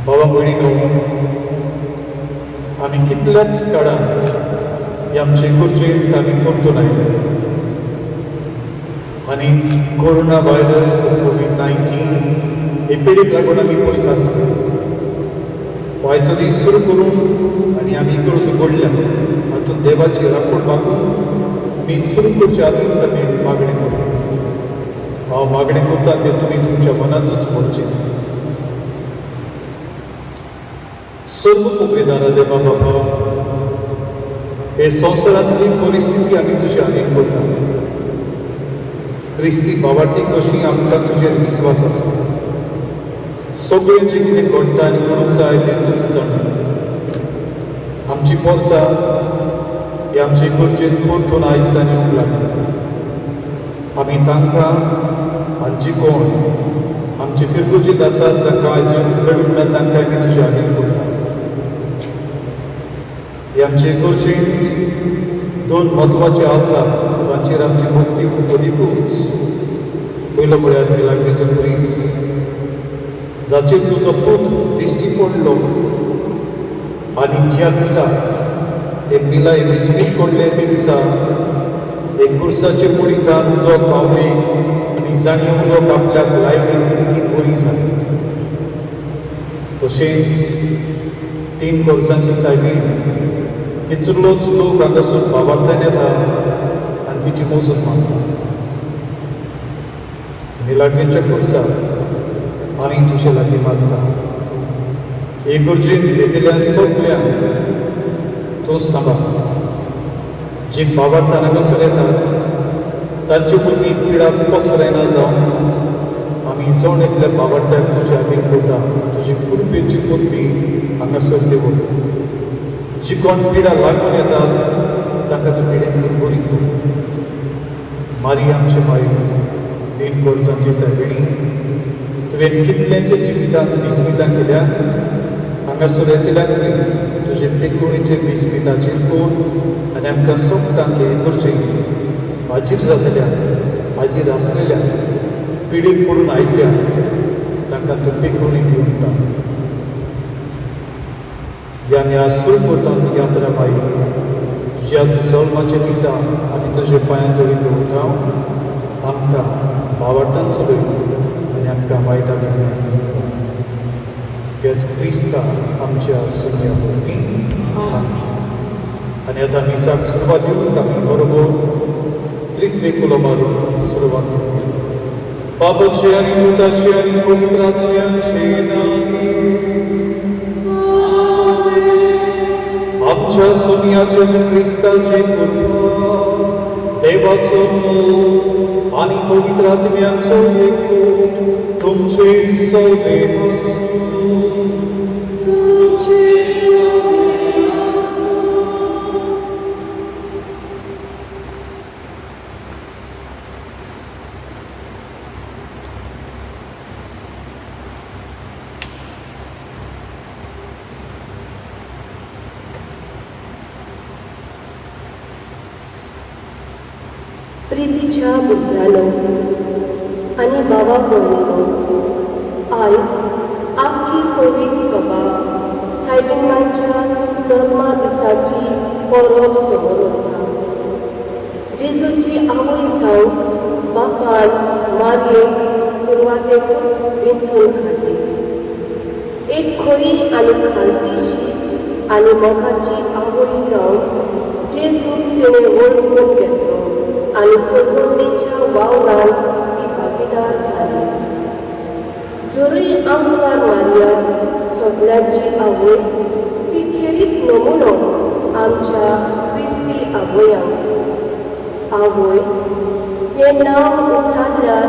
भावा भयणीनो, आमी कितल्याच काळान ह्या आमचे इगर्जेंत आमी परतून आयले आनी कोरोना व्हायरस कोविड-19 हे पिडीक लागून आमी पयस आसले. आयचो दीस सुरू करून आनी आमी इगर्ज उगडल्या हातूंत देवाची राखण मागून आमी सुरू करच्या आदींच आमी मागणें करूं. हांव मागणें करतां तें तुमी तुमच्या मनांतूच म्हणचें. सर्व उमेदारा देवा बाबा, हे संवसारांतली परिस्थिती आमी तुज्या आनीक करता. क्रिस्ती भावार्थी कशी आमकां तुजेर विस्वास आसा. सगळें जें कितें घडटा आनी म्हणूंक जाय तें तुजें जाणा. आमची पोरसां हे आमचे इगर्जेंत परतून आयज आनी येवंक लागल्या. आमी तांकां आमची कोण आमचे फिरगुजीत आसात जांकां आयज घडूंक ना तांकां आमी तुज्या आनीक करता. हे आमचे इगर्जेंत दोन म्हत्वाचे आल्तार जांचेर आमची भक्ती खूब अदिकूच. पयलो म्हळ्यार मिलाग्रेचो क्रिस, जाचेर तुजो पूत दिश्टी पडलो आनी ज्या दिसा एक मिलाय विस्मीत पडले ते दिसा एक कुर्साचे कुडींतान उदक व्हांवलें आनी जाणीं उदक आपल्याक लायलें तितली बरी जाली. तशेंच 3 वर्सांची सायबीण कितलोच लोक हांगासून भावार्थान येता आनी तिची मोजून मागता. मिलाग्रेच्या कुर्साक आमी तुजे लागीं मागता. इगर्जेंत येतिल्ल्या सगळ्यांक तूं सांबाळ. जी भावार्थान हांगासर येतात तांचे भुरगीं पिडा पसरायना जावन आमी जण एकल्या भावार्थ्याक तुज्या आदीन करता. तुजी कृपेची पदवी हांगासर देंवय. जी कोण पिडा लागून येतात तांकां तूं पिडेंतली बरी कर. मारी आमचे माये, 3 वर्सांची सायबिणी, तुवें कितल्यांच्या जिवितांत विस्मितां केल्यात. हांगासर येतिल्यांक तुजे पेकुणीचे विस्मिताचेर कोण आनी आमकां सोबतांक हे इगर्जेंत हाजीर जातल्याक हाजीर आसलेल्याक पिडीक पडून आयिल्ल्याक तांकां तूं पेकुणी दिवन ता. ह्या म्या सुरू करता ती यात्रा माई तुज्याच जल्माच्या दिसा आमी तुजे पांयां तळी दवरता. आमकां भावार्थान चलय आनी आमकां वायटांतल्यान वाचय. तेच क्रिस्ता आमच्या सुन्या वरवीं आनी आतां मिसाक सुरवात दिवंक आमी बरोबर त्रित्वेक उलो मारून सुरवात करया. बाबाचे आनी पुताचे आनी पवित्र आत्म्याचे नांवान आमच्या सोनियाचे क्रिस्ताचे कृपा, देवाचो मोग आनी पवित्र आत्म्याचो एकूट तुमचे सगळे आसूं. प्रितीच्या भुरग्यांनो आनी बाबा भयणीनो, आयज आख्खी पवित्र सभा सायबिणांच्या जल्मा दिसाची परब समोर उरता. जेजूची आवय जावंक बापान मारयेक सुरवातेकूच वेंचून काडली. एक खरी आनी खालतीशी आनी मोगाची आवय जावन जेजूक तिणें वळखून घेतलो आनी सोडवणेच्या वावरांत ती भागीदार जाली. जरूय आमकां मारिया सगळ्यांची आवय, ती खेरीत नमुनो आमच्या क्रिस्ती आवयांक. आवय हें नांव उच्चारल्यार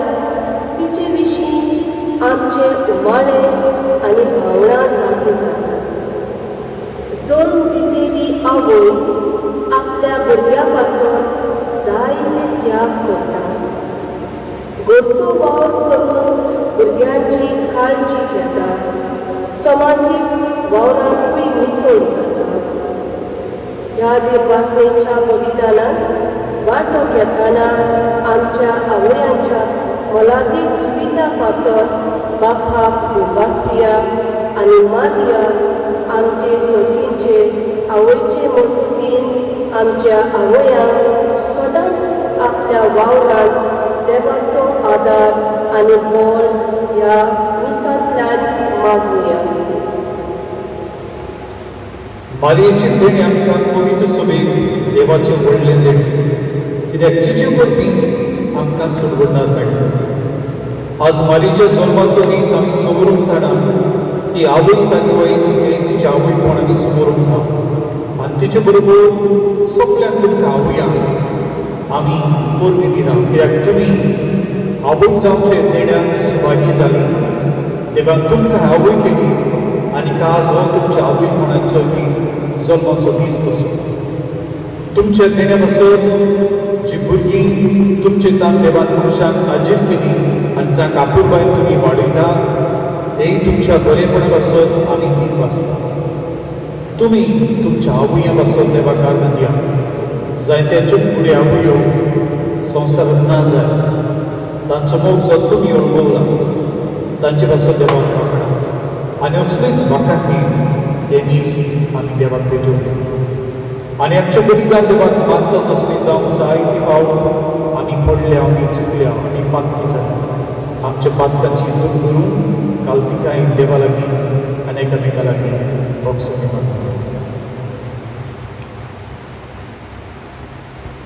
तिचे विशीं आमचे उमाळे आनी भावना जागी जातात. जल्म दितेली आवय आपल्या भुरग्या पासून जायते त्याग करता. घरचो वावर करून भुरग्यांची काळजी घेता. समाजीक वावरांतूय मिसळ जाता. ह्या देवासनेच्या बलिदानांत वांटो घेतना आमच्या आवयांच्या मोलादीक जिविता पासून बापाक देवासिया आनी मारिया आमचे सोडकींचे आवयचे मजूतीन आमच्या आवयांक सदांच आपल्या वावरांत देवाचो आदार आनी बोल ह्या मिसांतल्यान मागुया. मारयेचे देणे आमकां पवित्र सभेक देवाचें व्हडलें देणें, कित्याक तिचे वरवीं आमकां सुरवटार मेळटा. आज मारयेच्या जल्माचो दीस आमी समोरून थाडा. ती आवय जाली वय तिचे आवयपण आमी समोरून था आनी तिचे बरोबर सगळ्यांक तुमकां आवयांक आमी परबी दिना, कित्याक तुमी आवय जावचे देण्यांत सुभागी जाली. देवान तुमकां आवय केली आनी आज हो तुमच्या आवयपणाचो जल्माचो दीस पासून तुमच्या देण्या पासत जी भुरगीं तुमचे तान देवान मनशांक आजीर केली आनी जांकां आपुरबायेन तुमी वाडयतात तेय तुमच्या बरेपणा पासत आमी दीक वाचता. तुमी तुमच्या आवया पासत देवाक आर्गां दियात. जायते चुपकुडे आवयो संवसारांत ना जायत, तांचो मोग जो तुमी अणभवला तांचे पासत देवाक वागडात आनी असलीच वाकाटणी ते मीस आमी देवाक पेटोवया. आनी आमचें बलिदान देवाक मानता तसली जावंक जायती फावट आमी पडल्या, आमी चुकल्या, आमी पातकी जाल्या. आमच्या पातकांची दूख करून काल देवा लागीं आनी एकामेका लागीं बक्षुनी मागता.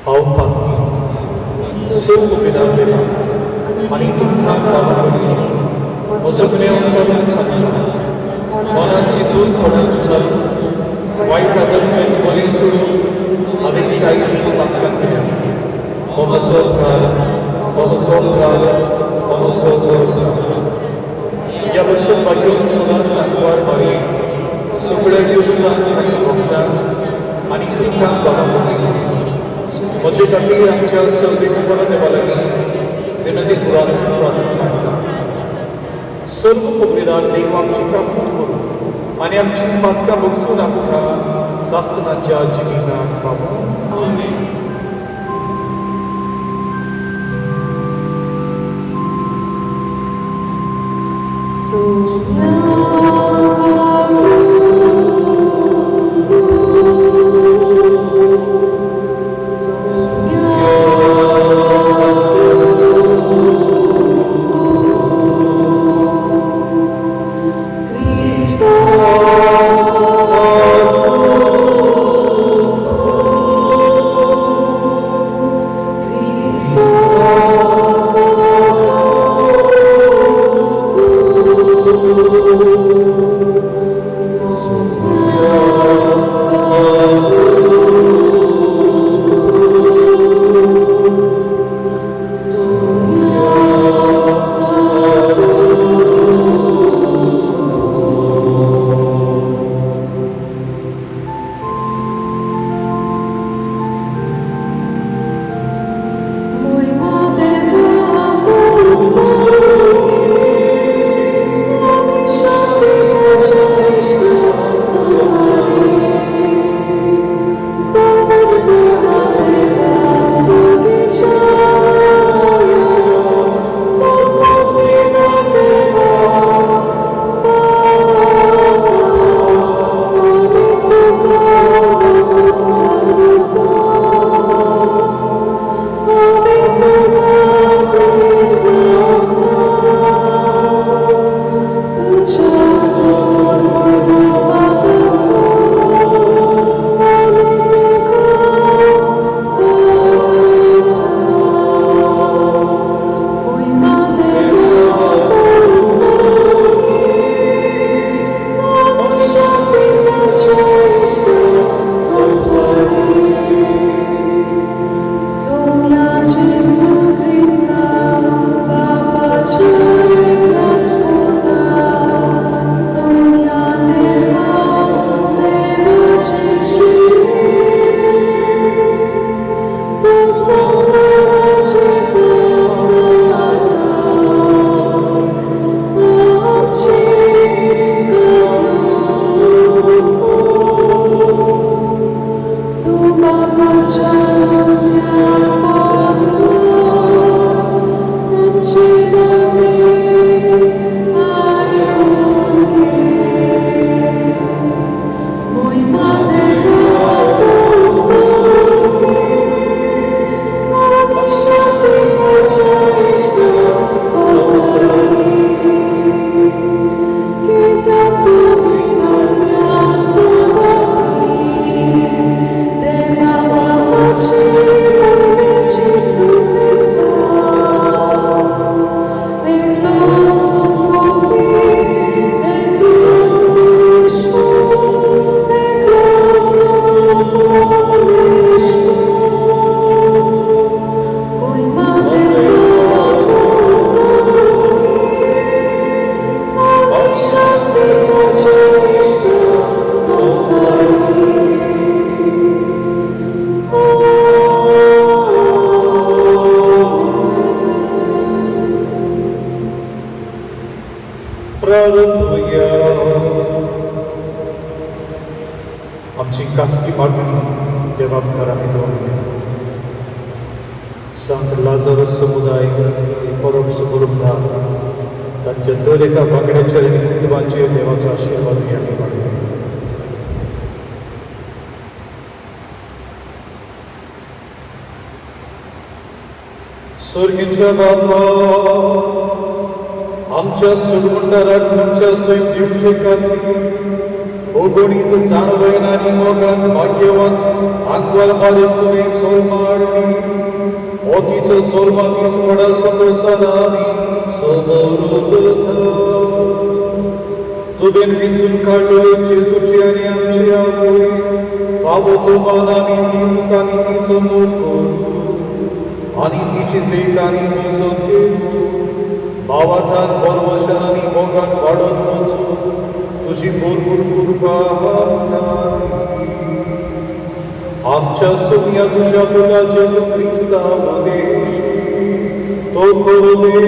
हांव पातकी सोग विधान देवा आनी तुमकां बाबा म्हजो गुन्यांव चलून सांगता. मनाची दूर कोणाक चल वायट आदर बरें सोडून हांवें जायतीं पातकां केल्या. हो म्हजो काल, हो म्हजो काल, हो म्हजो काल. ह्या बसून मागीर सदांच आंकवार मारी सगळ्या युवकांक आनी भक्तांक आनी तुमकां बाबा म्हजे खातीर आमच्या सर्वेस्परा देवा लागीं विनती प्रार्थना मागता. सर्व पदवीदार देव आमची कामूत करूं आनी आमची पातकां बगसून आमकां सासनाच्या जिविताक पावो. आमेन. Thank you. खासगी मागणी देवाक घरांनी दवरली. संत लाझरस समुदाय परब सुबुरुद्धा तांच्या दर एका वांगड्याचेर आनी कुटुंबाचेर देवाचो आशिर्वाद आमी मागले. स्वर्गीच्या बापा, आमच्या सुडमुंडाराक आमच्या सैम दिवचे खातीर अगणित जाणवयन आनी मोगान भाग्यवान आंकवार मारून तुवें सोलमाडली. हो तिचो सोलमा दीस व्हडा संतोशान आमी समोर तुवें वेंचून काडलेल्यो जेजूची आनी आमची आवय फावो तो मान आमी दिवूंक आनी तिचो मोग करूं आनी तिची देख आनी मजत घेवूं. भावार्थान बरवशान आनी मोगान वाडत वचूं तुजी भरपूर कृपा आमच्या सगळ्या तुज्या पुता जेजू क्रिस्ता तो खरो देव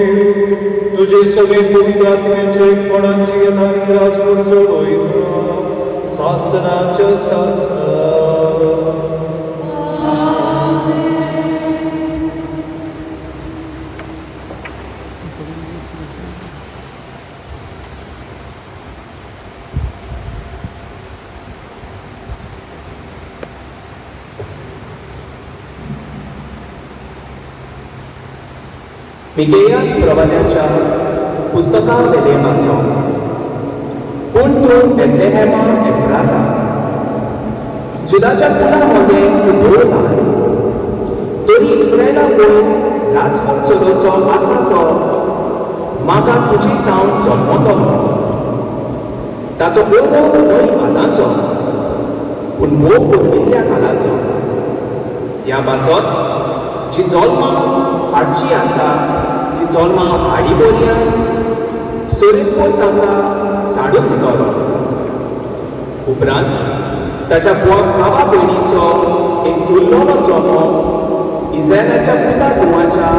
तुजे सगळे पवित्र आत्म्याचे कोणाची येतानी राजवट चडयता सासनाच्या सासना. मिकेयास प्रवाद्याच्या पुस्तका वेले वाचो. पूण तूं बेथलेहेमा एफ्राता, जुदाच्या कुळामध्ये तूं बोर तरी इस्रायला वयर राजपूत चलोवचो आसा तो म्हाका तुजी नांव जल्मतलो. ताचो ओरो न्हय आतांचो पूण मोग पुरविल्ल्या कालाचो. त्या बाजून जी जल्मां हाडची आसा ती जल्मां हाडी बऱ्या सोरेस्पोर तांकां साडून दितलो. उपरांत ताच्या भावा भयणीचो एक उरलोलो जल्म इस्रायलाच्या पुता धुवाच्या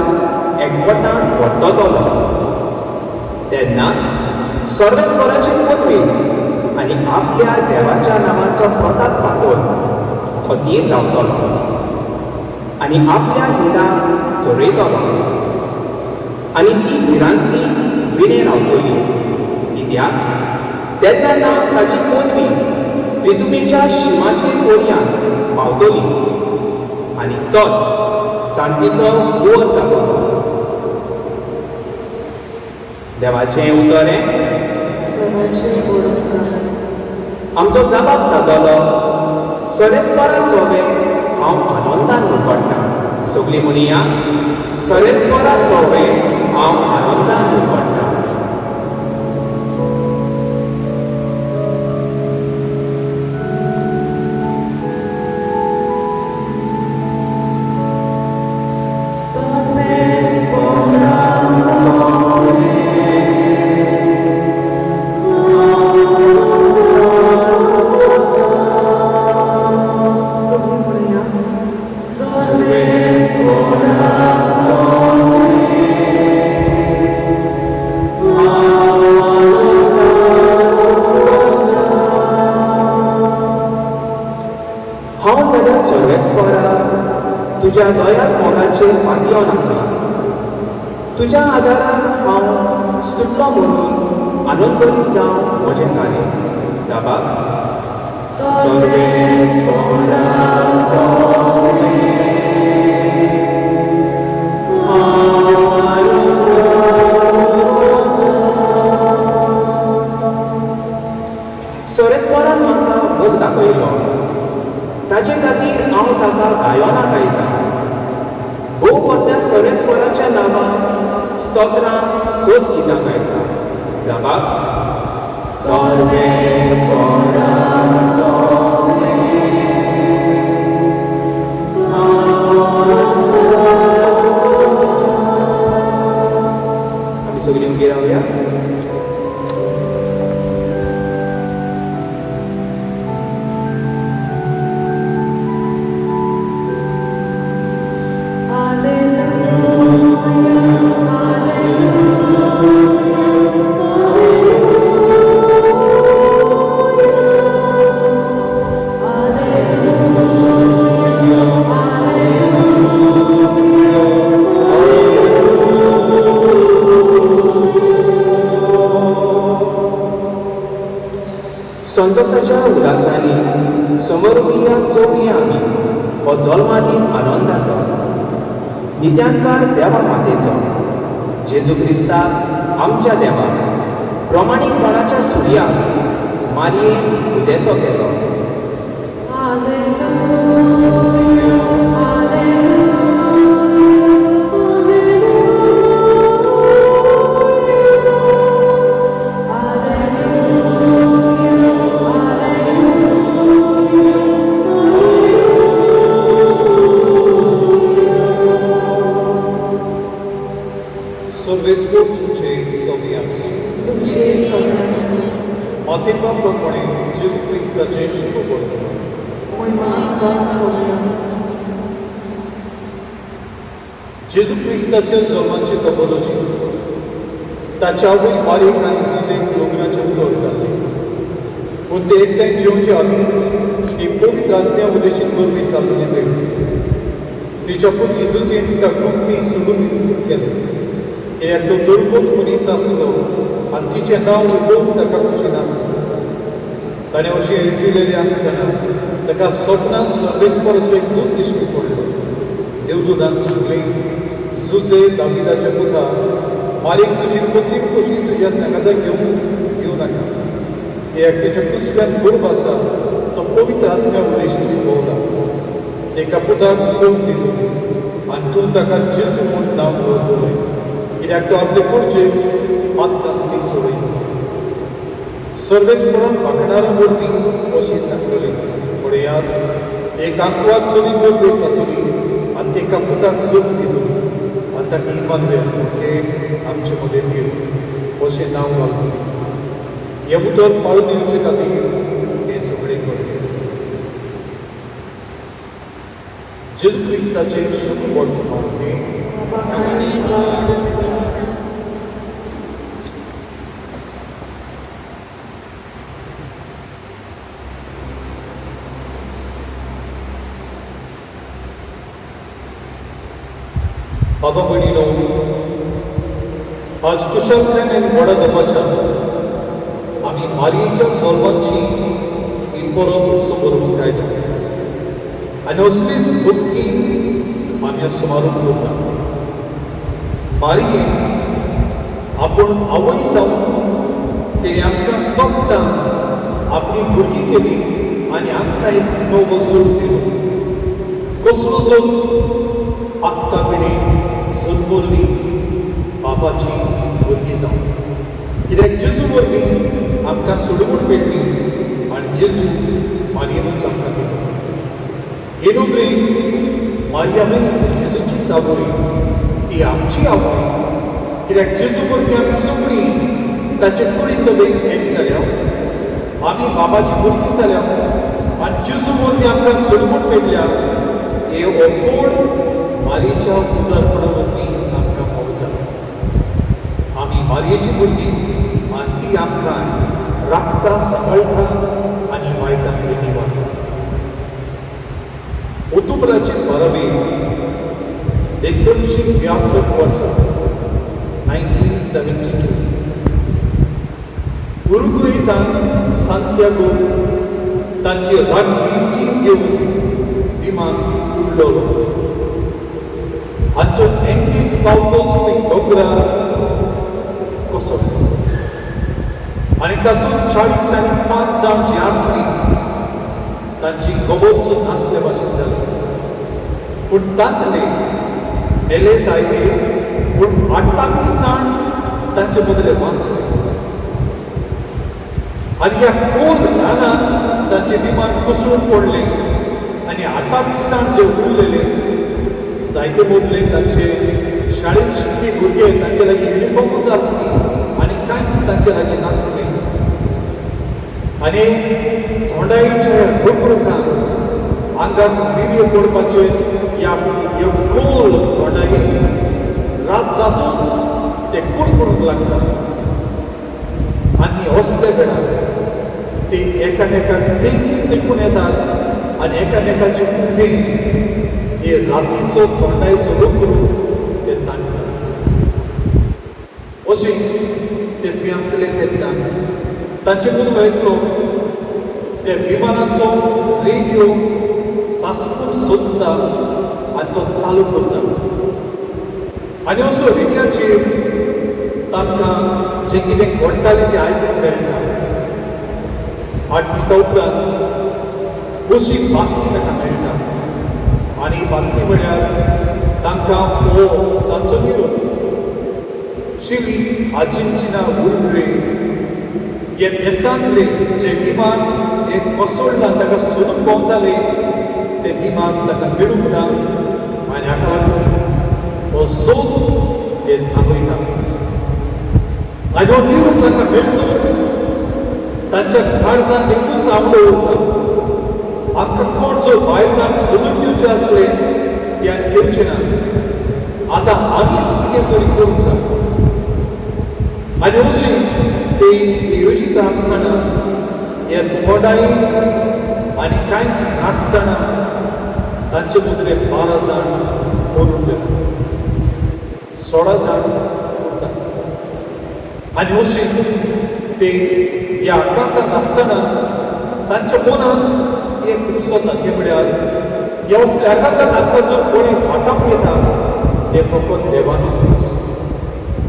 एकवटान व्हरतलो. तेन्ना सर्वेस्पराची पदवी आनी आपल्या देवाच्या नांवाचो प्रताप पातोवन तो तीर लावतलो आनी आपल्या हिंडाक चडयतलो आनी ती भिरांतली विणे रावतली. कित्याक तेन्ना ताची पदवी रितुमेच्या शिमाचेर कोरयांत पावतली आनी तोच शांतीचो वर जातलो. देवाचें उतर आमचो जबाब जातलो. सरेस्परा सोवे हांव आनंदान उरगडटा. सगळीं म्हणया, सरेस्परा सोवे हांव आनंदान उरगडटा. तुज्या दोयाक मोगाचेर पातयोन आसा. तुज्या आदारान हांव सुटलो म्हणून आनंदीत जावं म्हजें काळीज. जबाब सोरेस्परान म्हाका मोग दाखयलो. ताचे खातीर हांव ताका गायोना गायता. भोव व्हडल्या सोरेस्पराच्या नांवान स्तोत्रां सोद गितां गायता. जबाब आमी सगळीं उगी रावया. Alleluia, alleluia. संतोषाच्या उल्हासांनी समरुपीया सोपी आमी हो जल्मा दीस आनंदाचो नित्यांकार देवा मातेचो जेजू क्रिस्ताक आमच्या देवा प्रमाणीकपणाच्या सुर्याक मारयेन उदेसो केलो. Sorvesco tuce soviasu. तुमचे सगळ्यांचे Mateva propone Gesù Cristace शुभ वर्तमान. महिमा सोया जेजू क्रिस्ताच्या जल्माची खबर अशी ताच्या आवय बारीक आनी सुजेक लग्नाचे उदक जाल्ले पूण ते एकठांय जेवचे आदींच एक पवित्र आत्म्या उदेशीत वरवीं सारकें मेळ्ळें. तिच्या पुती जुजेन तिका गुप्ती सोडून केलें कित्याक तो दुर्बोध मनीस आसलो आनी तिचें नांव लोक ताका खुशी नासलें. ताणें अशें येवजिल्लें आसतना ताका स्वप्नांत सर्वेस्पराचो एक दूत दिश्टी पडलो. देवदूतान सांगलें, जुजे दाविदाच्या पुता, मारीक तुजी पत्नी कशी तुज्या सांगाता घेवं नाका कित्याक तिच्या कुसव्यान गर्भ आसा तो पवित्र आत्म्या उदेशी सुभोवला. एका पुताक जल्म दितली आनी तूं ताका जेजू म्हूण नांव दवरतलें कित्याक तो आपले कुडचेक आत्तांतली सोडयता. सर्वेस्परान भागणाऱ्या वरवीं अशें सांगलें, पळयात एक आंकवाद चली गर्भ जातली आनी तेका पुताक जल्म दितली आनी ताका इमानुएल म्हणजे आमचे मदें देव अशें नांव घालतली. हें उतर पाळून येवचे खातीर हें सगळें घडलें. जेजू क्रिस्ताचे शुभ वर्तमान हें बाबा भयणीनो, आज कुशलकायेन आनी व्हडा दबाच्यान आमी मारयेच्या जल्माची ही परब समोरून काडटा आनी असलीच भक्ती आमी आज समारोप करता. मारयेन आपूण आवय जावन तेणे आमकां सोबतां आपली भुरगीं केली आनी आमकां एक नवो जल्म दिलो. कसलो जल्म? आत्ता पिढी जल्मल्ली बापाची भुरगीं जावन. कित्याक जेजू वरवीं आमकां सोडवण मेळ्ळी आनी जेजू मारयेनूच आमकां दिलो. हे नदरेन मारया जेजूची आवय ती आमची आवय कित्याक जेजू वरवीं आमी सगळीं ताचे कुडी चलयेक एक जाल्या. आमी बाबाची भुरगीं जाल्या आनी जेजू वरवीं आमकां सोडवण मेळ्ळ्या. हे अफोड मारयेच्या उदारपणा वरवीं आमकां फावो जाला. आमी मारयेची भुरगीं आनी ती आमकां राखता, सांबाळटा आनी वायटांतली निवारता. ऑक्टोबराची 12वी 1962 वर्सा 1972 उरुग्वेंतल्यान सांतियागो तांची रागबी टीम घेवन विमान उडलो आनी तो एंडीस पावतोच दोंगरार कोसळ्ळो आनी तातूंत 45 जाण जीं आसलीं तांची गोबोच नासले भाशेन जाली. पूण तांतले मेले जायते पूण 28 जाण तांचे बदले वाचले आनी ह्या खोल रानांत तांचें विमान कोसळून पडलें आनी 28 जाण जे उरलेले जायते मदले तांचे शाळेंत शिकपी भुरगे तांचे लागीं युनिफॉर्मूच आसली आनी कांयच तांचे लागीं नासलें. आनी थोंडायेच्या रुखरुखांत आंगाक मिरयो पडपाचे ह्यो खोल थोंडायेंत रात जातूच ते कुडकुडूंक लागतात आनी असले वेळार ते एकामेकाक देखून येतात आनी एकामेकाचे उमेद हे रातीचो थोंडायेचो रुखरुख ते ताणटात. अशें ते थंय आसले तेन्ना तांचे मदलो एकलो त्या विमानाचो रेडिओ सासपूर सोदता आनी तो चालू करता आनी असो रेडियाचेर तांकां जें कितें घडटालें तें आयकूंक मेळटा 8 दिसां उपरांत अशी बातमी ताका मेळटा आनी बातमी म्हळ्यार तांकां हो तांचो निरोप चिली अर्जेंटिना उरुग्वे ह्या देशांतले जे विमान हे कोसळ्ळां ताका सोदूंक भोंवताले ते विमान ताका मेळूंक ना आनी हाका लागून हो सोद ते थांबयतात आनी हो निरोप ताका मेळटूच तांच्या काळजांत एकूच आवडो उरता आमकां कोण जर भायल्यान सोदून घेवचें आसलें ते आनी घेवचें ना आतां आमीच कितें तरी करूंक जाय आनी अशी ते येवजीत आसतना हे थोडायेंत आनी कांयच नासतना तांचे मदले 12 जाण मरून गेले 16 जाण उरतात आनी अशी ते ह्या आकांतांत आसतना तांच्या मनांत एक उसता ते म्हळ्यार ह्या असल्या आकांतांत आमकां जर कोणी वाटावंक येता ते फकत देवानूच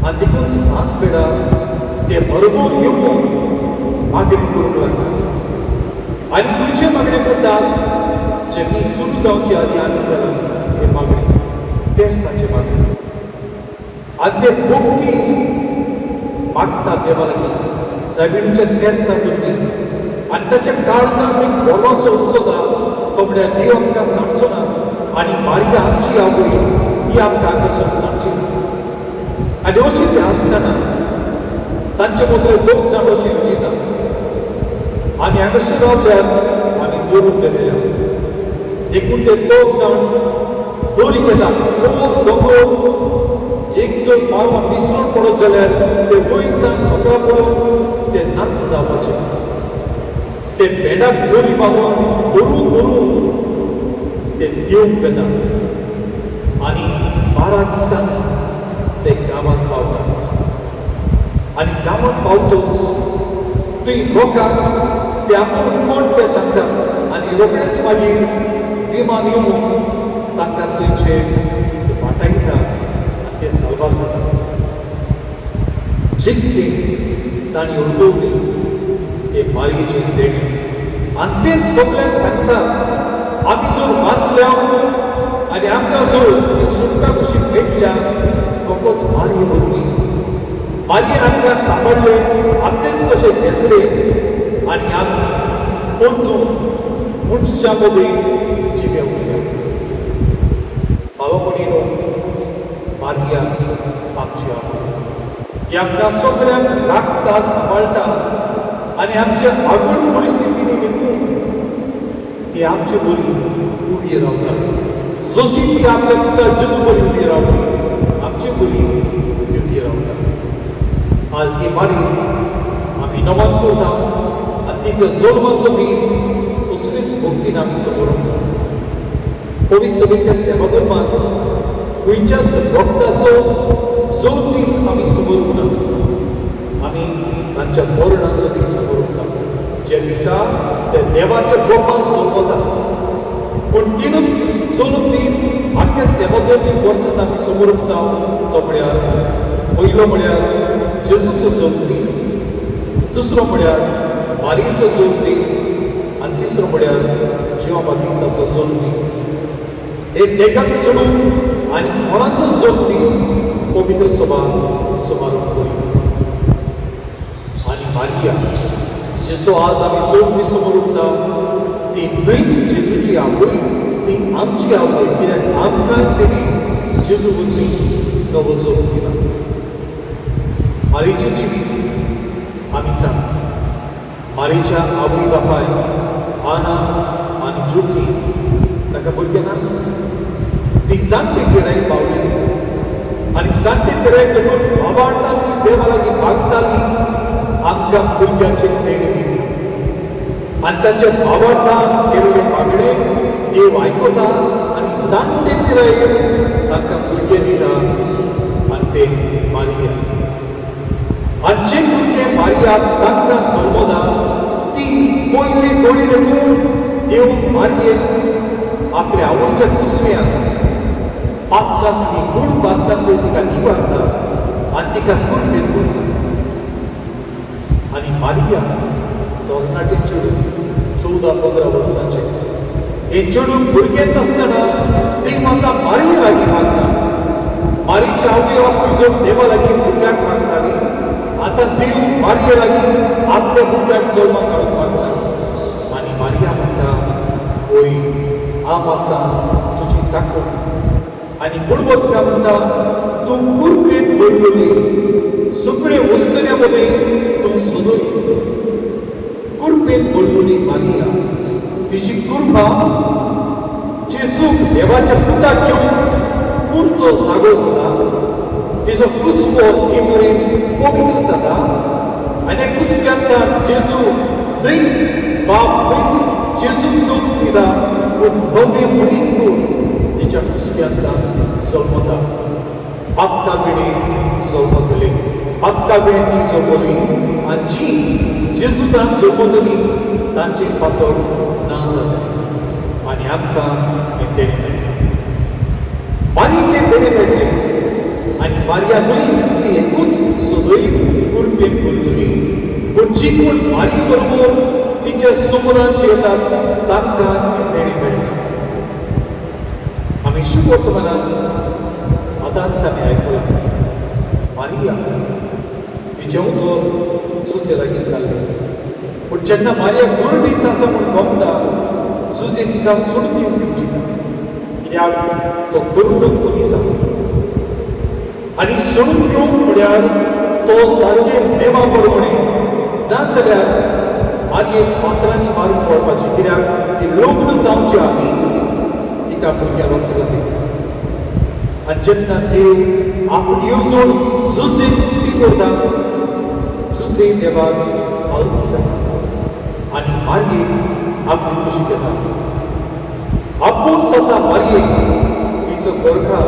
आनी देखून सांज वेळा ते बरोबर येवन मागणी करूंक लागतात आनी खंयचे मागणी करतात जे मी सुरू जावचे आदी आमी केलां ते मागणी तेर्साचे मागणी आनी ते भक्ती मागतात देवा लागीं सगळींच्या तेर्सा वरवीं आनी ताच्या काळजांत एक बोलवासो उचलता तो म्हळ्यार देव आमकां सांगचो ना आनी मारिया आमची आवय ती आमकां हांगासर सांगची आनी अशी ते आसतना तांचे मदले 2 जाण अशी विचितात आमी हांगासर रावल्यार आमी मरून गेलेले देखून ते 2 जाण दोरी घेतात लोक दोंगर एक जर पावमा विसरून पडत जाल्यार ते वयतान सकाळ पडून ते नाच जावपाचे ते बेडाक दोरी बांदून धरून धरून ते दिवंक वेतात आनी 12 दिसांनी ते गांवांत पावतात आनी गांवांत पावतूच थंय लोकांक ते आपूण कोण ते सांगतात आनी रोखडेच मागीर विमान येवन तांकां थंयचे वाटायता आनी ते साल्वार जातात जे कितें तांणी उलवलें ते मारयेचे देणे आनी तेच सगळ्यांक सांगतात आमी जर वाचल्या आनी आमकां जर ही सुटका कशी मेळटल्या फकत मारये वरवीं मारयेन आमकां सांबाळलें आपलेच कशें घेतले आनी आमी परतून मनशां मदीं जिवे उरल्या भावा भयणीनो मारिया आमची आवय ती आमकां सगळ्यांक राखता सांबाळटा आनी आमचे आगोळ परिस्थितींनी देखून ती आमचे बरी उबी रावता जशी ती आपल्या पुता जेजू बरी उबी रावली आमची बरी उबी रावता आज ही मारी आमी नमन करता आनी तिच्या जल्माचो दीस असलीच भक्तीन आमी समोर पवित्र सभेच्या सेवा धर्मांत खंयच्याच भक्ताचो जल्म दीस आमी समोर उरना आमी तांच्या मरणाचो दीस समोर उरता जे दिसा ते देवाच्या गोपांत जल्मतात पूण तीनच जल्म दीस आख्या सेवा धर्मीक वर्सांत आमी समोर उरता तो म्हळ्यार पयलो म्हळ्यार जेजूचो जल्म दीस दुसरो म्हळ्यार मारयेचो जल्म दीस आनी तिसरो म्हळ्यार जेवा दिसाचो जल्म दीस हे देगाक सोडून आनी कोणाचो जल्म दीस पवित्र सभा समारोप करी आनी मारिया जेचो आज आमी जल्म दीस समोर उरता ती न्हयच जेजूची आवय ती आमची आवय कित्याक आमकां तेणी जेजू वरवीं नवो जल्म दिला मारयेचें जिवीत आमी सांगता मारयेच्या आवय बापाय आना आनी जोखी ताका भुरगें नासलें ती जाणटे पिरायेक पावलेली आनी जाणटे पिरायेक लागून आवाडटाली देवा लागीं मागताली आमकां भुरग्याचें देणे दी आनी तांचे आवाडटान केल्ले मागणे देव आयकता आनी जाणटे पिरायेक तांकां भुरगें दिता आनी ते मारिया आनी जे भुरगे मारियाक तांकां जल्मदा ती पयली कोणी नको देव मारयेक आपल्या आवयच्या कुसव्यांत पातकांत आनी गूण पातकांत तिका निवारता आनी तिका कुरपेर करता. आनी मारिया दोगनाटें चेडूं 14-15 वर्सांचें हें चेडूं भुरगेंच आसतना देव आतां मारिये लागीं मागता. मारीच्या आवय बापूय जर देवा लागीं भुरग्याक मागताली, आतां देव मारिये लागीं आपल्या भुरग्याक जल्माक हाडूंक मागता. आनी मारिया म्हणटा, ओय हांव आसा तुजी साकून. आनी बुडवो तिका म्हणटा, तूं कुरपेन भरलेली सगळे वस्तुऱ्या मदें तूं सदय. कुरपेन भरलेली मारिया तिची कुर्बा जेजूक देवाच्या पुताक घेवन पुरतो जागो जाता. तिजो कुसवो हे तरेन पवित्र जाता आनी कुसव्यांत जेजू न्हय बाप न्हय जेजूक सोदून दिला पूण नवे मनीस करून तिच्या कुसव्यांत जल्मता. पातका वेळी जल्मतली, पातका वेळी ती जल्मली आनी जी जेजूतान जल्मतली तांचे पातळ ना जालें आनी आमकां हें देणे मेळटा. बारीक तें देणे मेळटलें आनी मारिया न्हय सगळी एकूच सदैव कुरपेन भरलेली. पूण जी कोण मारी बरोबर तिच्या समोरांत येतात तांकां हें देणे मेळटा. आमी शुभ वर्तमानांत आतांच आमी आयकलां मारिया तिचें उतर सुसे लागीं जाल्लें. पूण जेन्ना मारिया बरो दीस आसा म्हूण गमता जुजे तिका सोडून दिवंक दिवची ना, कित्याक तो गरुडूच मनीस आसलो. आनी सोडून घेवंक म्हळ्यार तो सारकें नेमा प्रमाणे नाजाल्यार मारयेक फातरांनी मारून पडपाचें, कित्याक ती लग्न जावचे आदींच तिका भुरग्यां वचलें. आनी जेन्ना देव आपली येवजण जुजेक उक्ती करता, जुजे देवाक पालती जाता आनी मारयेक आपली खुशी घेता. आपूण जाता मारयेक तिचो गोरकार,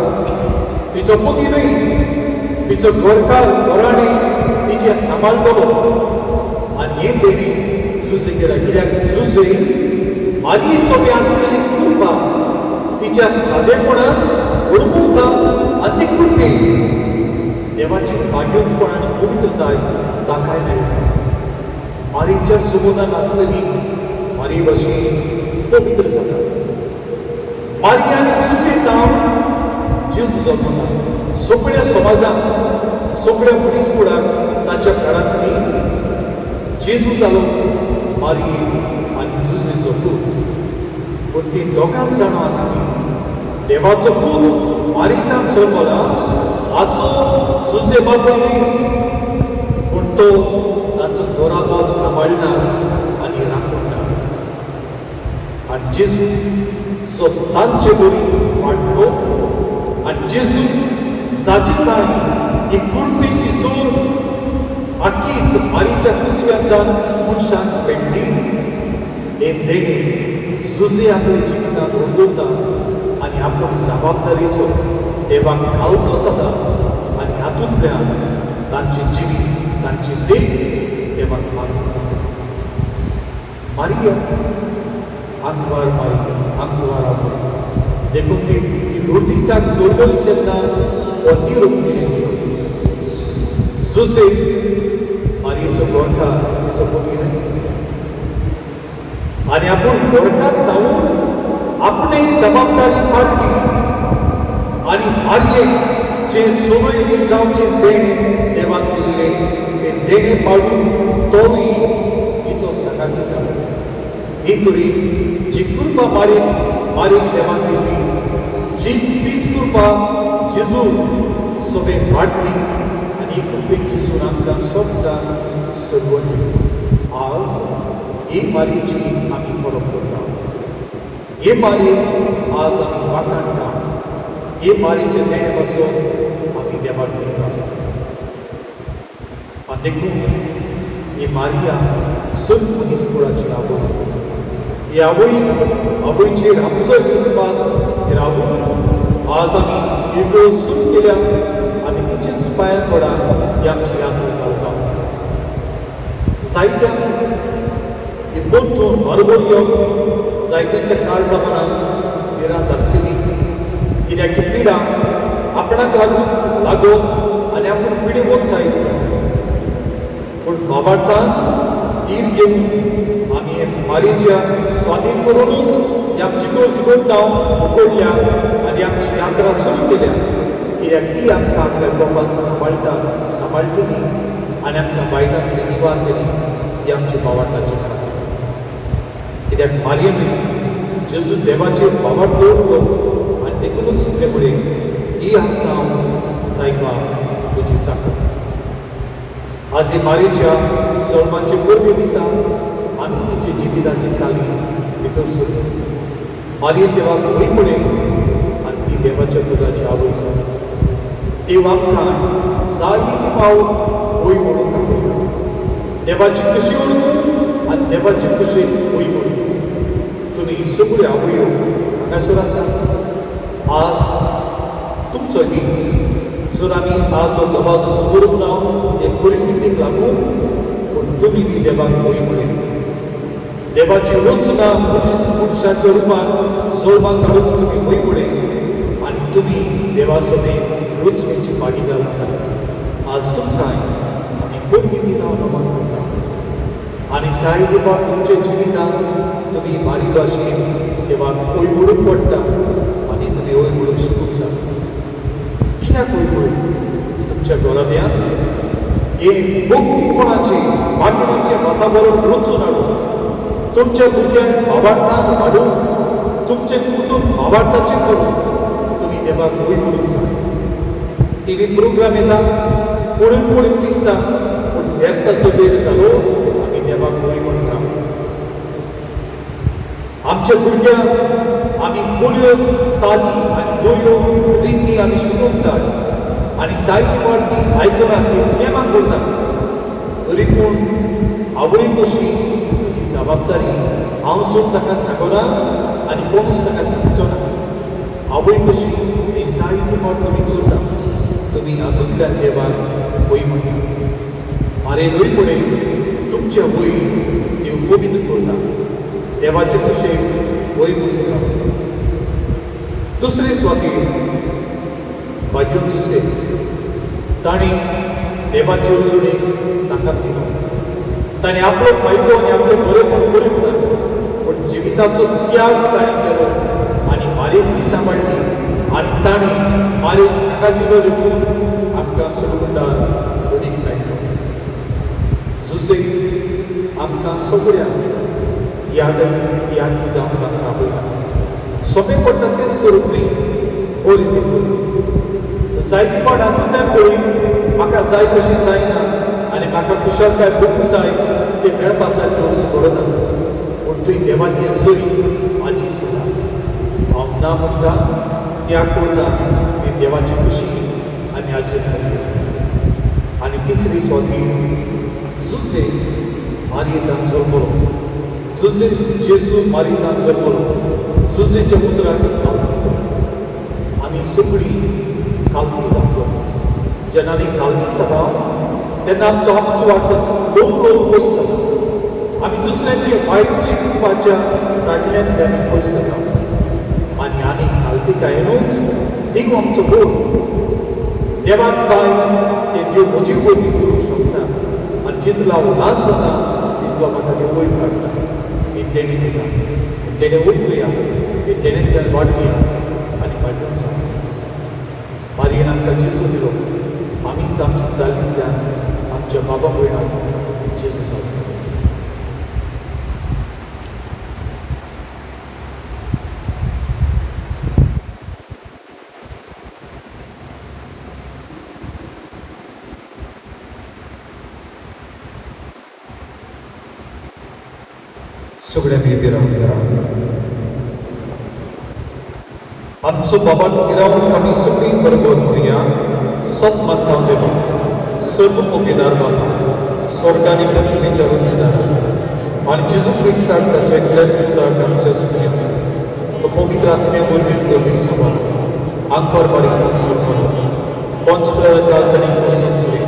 तिचो पती न्हय, तिचो गोरकार घराणें तिचे सांबाळटलो. आनी हें देणी जुजे केला, कित्याक जुजे मारये सोबे आसलेली कुर्बा तिच्या सादेपणान घडमुता आनी ती कुरपी देवाची मागीरपण आनी पवित्रताय दाखय मेळटा. मारयेच्या सुमोदान आसलेली मारये भशेन पवित्र जाता. मारिया आनी जुजे जावन जेजू जल्मता. सगळ्या समाजाक, सगळ्या मनीसकुळाक ताच्या काळांतली जेजू जालो मारये आनी जुजेचो पूत. पूण ती दोगांच जाणां आसली. देवाचो पूत मारयेंत जल्मला, हाचो जुजे बापूय न्हय, पूण तो ताचो गोराबो सांबाळणार आनी राखणदार. आनी जेजू सो तांचे बरी वाडलो आनी जेजू जाची कांय ही कुळपेची जोर आख्खीच मारयेच्या कुसव्यांतल्यान मनशाक मेळ्ळी. हे देणे जुजे आपल्या जिवितांत उरता आनी आपूण जबाबदारेचो देवाक घालतो जाता आनी हातूंतल्यान तांचे जिवीत, तांची देख देवाक मागता. मारिया आंकवार मारिया, आंकवार आवय देखून ती लोर्दिसाक सोडली तेन्ना हो निरोप दिलो. जुजे मारयेचो गोरकार, तिचो पती न्हय, आनी आपूण गोरकार जावन आपणेय जबाबदारी पाडली आनी मारयेक जे सोयरी जावचे देणे देवाक दिल्ले ते देणे पाडून तोय तिचो सगाती जालो. ही तरी जी कृपा मारयेक देवान दिल्ली, तीच कृपा जेजू सोबे वाडली आनी ही कृपेक जेजून आमकां सोबतां सोडवली. आज ही मारयेची आमी परब करता. हे मारयेक आज आमी वाखाणटा. हे मारयेचे देणे पासून आमी देवाक दिवंक आसता. देखून ही मारिया सग मनीसकुळाची आवय. ही आवयचेर आमचो विस्वास रावून आज आमी येगळ्यो सुरू केल्या आनी तिचेच पांयां थोडा ही आमची यात्रा घालता. जायत्या ही परतून बरोबर येवप जायत्यांच्या काळ जमान्यांत भिरांत आसतलीच, कित्याक ही पिडा आपणाक लागून आनी आपूण पिडेवूंक जायत. पूण बाबार्थान धीर घेवन आमी हे मारीच्या स्वाधीन करूनच ही आमची गरज गोंडाव उगडल्या आनी आमची यात्रा सुरू केल्या, कित्याक ती आमकां आपल्या गोपांत सांबाळटली आनी आमकां वायटांतली निवारतली. ही आमची बाबार्थाची खात्री. कित्याक मारयेन जेजू देवाचेर बाबार दवरलो आनी देखूनच ते फुडें ही आसा हांव सायबा तुजी चाकर. आज ही मारेच्या सोळमाचे परबे दिसा आमी तिचे जिविताची चाली भितर सरलो. मारयेन देवाक वय पडे आनी ती देवाच्या पुताची आवय जाली. देव आमकां जाय ती पाव वय म्हणून दाखयता. देवाची खुशी ओळखून आनी देवाची खुशी वय म्हणून. तुमी सगळ्यो आवयो हांगासर आसा. आज तुमचो दीस जर आमी आज हो दबाजो सुगरूंक ना हे परिस्थितीक लागून, पूण तुमी बी देवाक वय म्हणून देवाची रचना मनशाच्या रुपान सोळमाक काडून तुमी वय म्हणून आनी तुमी देवा समेत रचनेची भागीदार आसा. आज तुमकां आमी परबी दिता नमन करता आनी साय देवाक तुमच्या जिवितांत तुमी मारी भाशेन देवाक वय म्हणूंक पडटा आनी तुमी वय म्हणूंक शिकूंक जाता. कित्याक वय म्हणून तुमच्या घराब्यांत हे भक्तीपणाचे वांगडीचे वातावरण रचून हाडून तुमच्या भुरग्यांक भावार्थान हाडून तुमचे कुटूंब भावार्थाचें करून तुमी देवाक वय म्हणूंक जाय. टीव्ही प्रोग्राम येतात, पळोवन दिसता, पूण वेर्साचो वेळ जालो आमी देवाक वय म्हणटा. आमच्या भुरग्यांक आमी बऱ्यो चाली आनी बऱ्यो रिती आमी शिकोवंक जाय आनी जायती फावट ती आयकनात, ती केमाक करतात. तरी पूण आवय कशी म्हजी जबाबदारी हांव सून ताका सांगना आनी कोणूच ताका सांगचो ना. आवय कशी ही जायती फावट तुमी चलता. तुमी हातूंतल्यान देवाक वय म्हणटात. मारे वय पडे तुमचे वय देव पवित्र करता. देवाचे कुशेक वय म्हणीत रावतात. दुसरे स्वातीन भाग्यून सुसे ताणी देवाचे अजुणीक सांगात दिलो. ताणें आपलो फायदो आनी आपले बरेपण करूंक ना, पूण जिविताचो त्याग ताणें केलो आनी मारेक सांबाळली आनी ताणें मारेक सांगात दिलो देखून आमकां सुरगुंडार अदीक मेळ्ळो. जुसे आमकां सगळ्यांक त्यागी जावन म्हाका आपयता. सोंपें पडटा तेंच करूंक न्ही, बरी ती करूं. जायती फावट हातूंतल्यान पळय म्हाका जाय तशें जायना आनी म्हाका कुशलकाय खूब जाय ते मेळपा सारकें वस्तू घडना. पूण तुवें देवाची जरी म्हाजी जाला. हांव ना म्हणटा, त्याग करता ती देवाची खुशी आनी हाचेर मेळटा. आनी तिसरी स्वाती जुसे मारयेतान जल्मलो. जुसे जेजू मारयेतान जल्मलो. जुसेच्या उतराक कालती जाला. आमी सगळीं कालती जातलो. जेन्ना आमी कालती जाता तेन्ना आमचो आपसो वाटत ल्हव पयस जाता. आमी दुसऱ्याचे वायट चिंतपाच्या दादल्यांतल्यान आमी पयस जाता आनी आमी कालतीकायेनूच देव आमचो बोल. देवाक जाय ते देव म्हजी वयर करूंक शकता आनी जितलो हांव ल्हान जाता तितलो म्हाका देव वयर काडटा. हे तेणी दिता, हे तेणें उठुया, हे तेणेंतल्यान वाडुया आनी वाडूंक जाय. मारयेन आमकां जेजू दिलो. आमीच आमची चालींतल्यान आमच्या बाबा भयणाक जेजू जालो. सगळ्यांनी विरावया. आमचो बाबा विरावूंक आमी सगळीं बरोबर म्हणया. सत मानता देवा, सर्व मोगेदार बाबा, स्वर्गानी पृथ्वीच्या रचनार आनी जेजू क्रिस्ताक ताच्या एकल्याच पुताक आमच्या सुखी तो पवित्र आत्म्या वरवीं गरवी सांबाळ आंकार बारीक आमचो म्हणून पंच प्रयत्नांत ताणें सोंसले.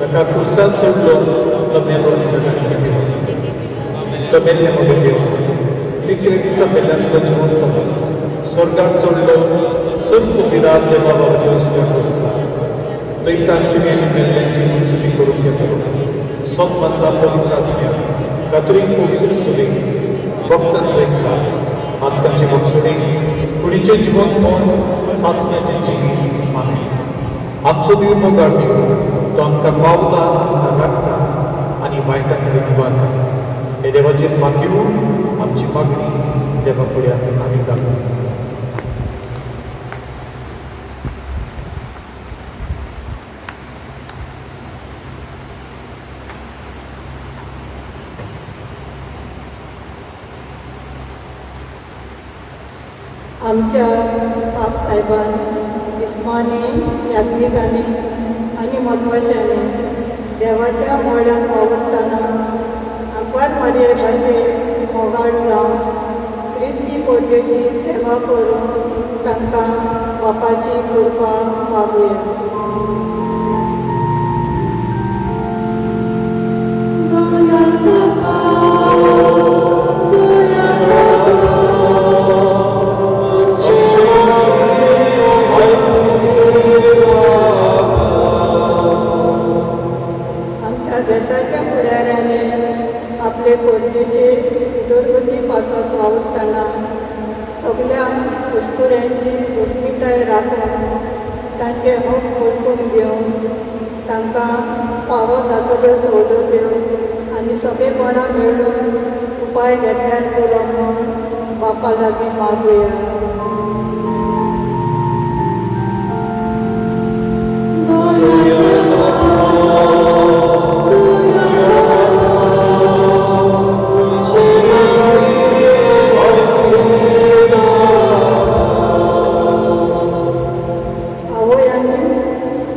ताका क्रुसार चडलो तो मेलो आनी ताका निकेलो. तो मेल्ले मोठे देव तिसरे दिसा पेल्यान तुका जिवन जाता स्वर्गात चडलो सर्व विधान देवा बाबाच्या वसप्याक बसला थंय तांची आनी मेल्ल्यांची मंजुरी करून घेतलो सत्मंता पवित्र आत्म्या कातरीक पवित्र सुरी भक्तांचो एकता आत्म्याची बक्षुडी कुडीचें जिवन कोण सासण्याचें जिवीत माने आमचो देव मोगाळ देव तो आमकां पावता आमकां राखता आनी वायटा कडेन निवारता हे देवाचेर मागीर आमची मागणी देवा फुडें आमी घालूं आमच्या बाप साहेबान इस्मानी यात्रिकांनी आनी म्हत्वाशांनी देवाच्या मोड्याक वावरतना आंकवार मारये भाशेन मोगाळ जावन क्रिस्ती पोरजेची सेवा करून तांकां बापाची कृपा मागुया. आमच्या देशाच्या फुडाऱ्यांनी आपले पोरजेचे उदरगती पासत वावरतना सगळ्या वस्तुऱ्यांची अस्मिताय राखून तांचे हक वळखून घेवन तांकां फावो जातल्यो सवलत्यो आनी सगळेपणां मेळून उपाय घेतल्यार पुरो म्हूण बापा लागीं मागुया.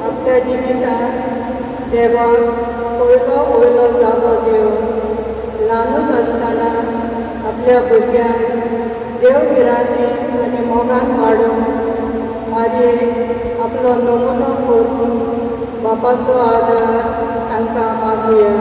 आपल्या जिवितांत देवाक वयलो जागो दिवन ल्हानूच आसतना आपल्या भुरग्यांक देव भिरांतीन आनी मोगान वाडोवन मारयेक आपलो नमुनो करून बापाचो आदार तांकां मागुया.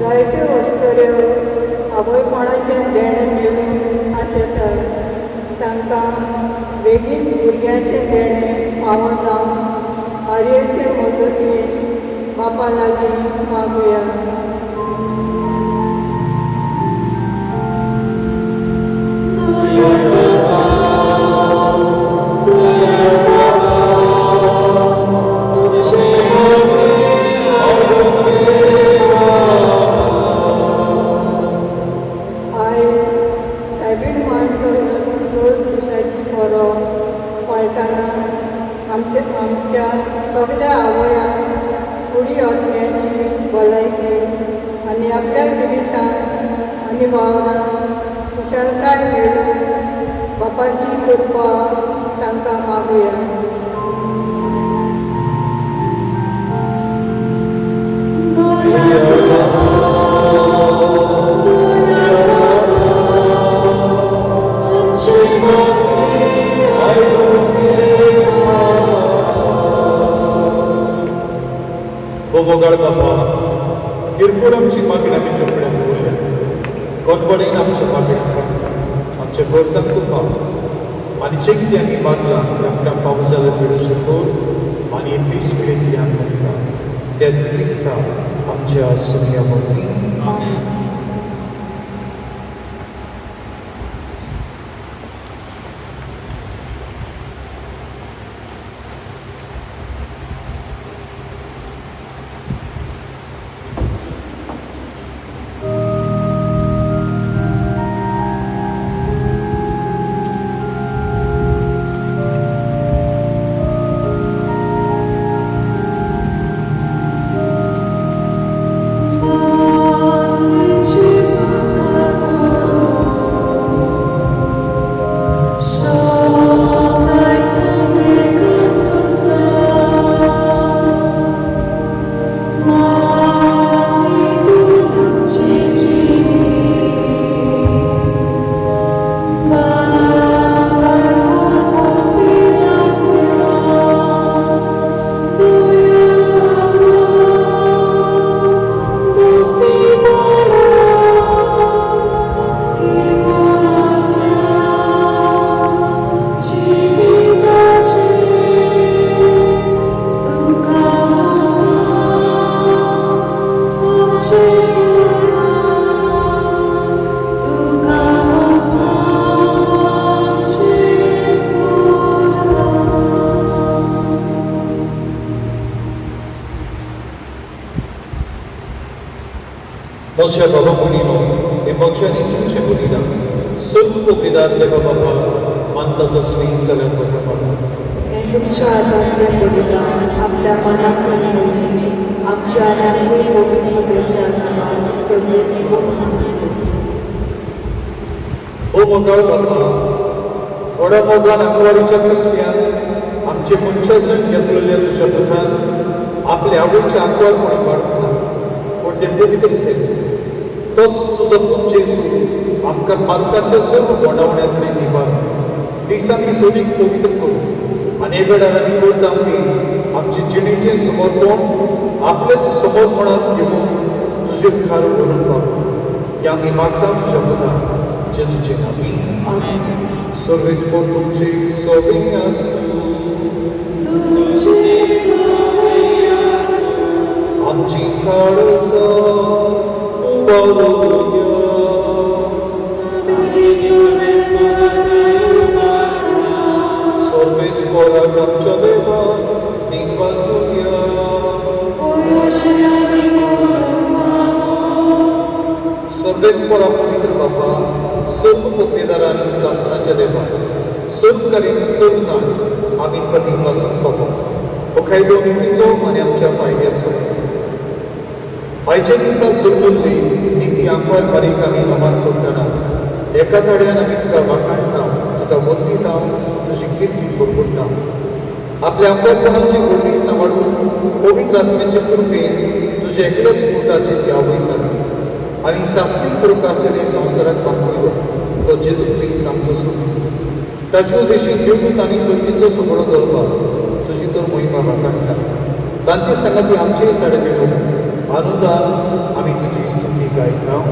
जायत्यो वस्तुऱ्यो आवयपणाचें देणें मेळून आसतात तांकां बेगीच भुरग्यांचें देणें फावो जावन मारयेचे मजतीन बापा लागीं मागुया. सायबीण मानचो 2 दिसाची परब पाळटना आमच्या सगळ्या आवयांक कुडी आत्म्याची भलायकी आनी आपल्या जिवितांत आनी वावरांत खुशालकाय मेळून बापाची कृपा तांकां मागुया. मोगाळ बाबा किरकोळ आमची मागणी आमी तुजे फुड्यान दवरल्या कोणपडेन आमच्या मागण्यांक आमच्या गरजांक तुका आनी जें कितें आमी मागलां तें आमकां फावो जाल्यार मेळूं शकून आनी दीस मेळीत कितें आमकां दिता तेच क्रिस्ता आमच्या सुमया वरवीं. Amen. Mocia Baba Munino, e Mociani Tuce Munina, Sulpo Vidar Deva Baba, Manta Tosmi Salam Baba. हे तुमच्या हातातले बलिदान आपल्या मनातून होईल आमच्या अनाथी पवित्र सभेच्या नावात सगळेच O मोगाळ बाबा, थोड्या मोगान आंगवारीच्या कुसक्यात आमचे मनशासून घेतलेल्या तुझ्या पुतान आपल्या आवडीच्या आंगवार कोणी वाढवना पण ते पवित्र केले तोच तुझो पूत जेजू आमकां पातकांच्या सर्व बोंडावण्यांतले निवार दिसांनी सोदीक पवित्र करू आनी वेळार आनी करता ती आमचे जिणेचें समर्पण आपलेच समर्पणांत घेवन तुजे मुखार व्हरून बाबा की आमी मागता तुज्या पुतान जेजूचे नांवी सर्वेस्पोर तुमचे सोबीं आसूं आमची काळजा उबारूया सर्वेस्पोराक आमच्या देवा दिन वासूया सर्वेस्पोरा पवित्र बाबा सर्व पदवीदारांनी शास्त्राच्या देवा सर्व कलेनी सर्व दान आमी तुका दिनपासून बाबा हो कायदो नितीचो आनी आमच्या फायद्याचो आयच्या दिसा जल्मल्ली निती आंकवार बारीक आमी नमान करतना एका थड्यान आमी तुका वाखाणटा तुका वंदिता तुजी किर्ती करता आपल्या आंकवारपणाची व्हडली सांबाळून पवित्र आत्म्याचे कृपेन तुजे एकल्याच पुताचे ती आवय जाली आनी सासरी करूंक आसलेले संवसाराक वापरलो तो जेजू क्रिस्त आमचो सून ताचे उद्देशीन देवूत आनी सोयीचो सगळो दरबार तुजी तर महिमा वाखाणटा तांचे संगती आमचे तडे मेळून आनंदान आमी तुजी स्तुती गायता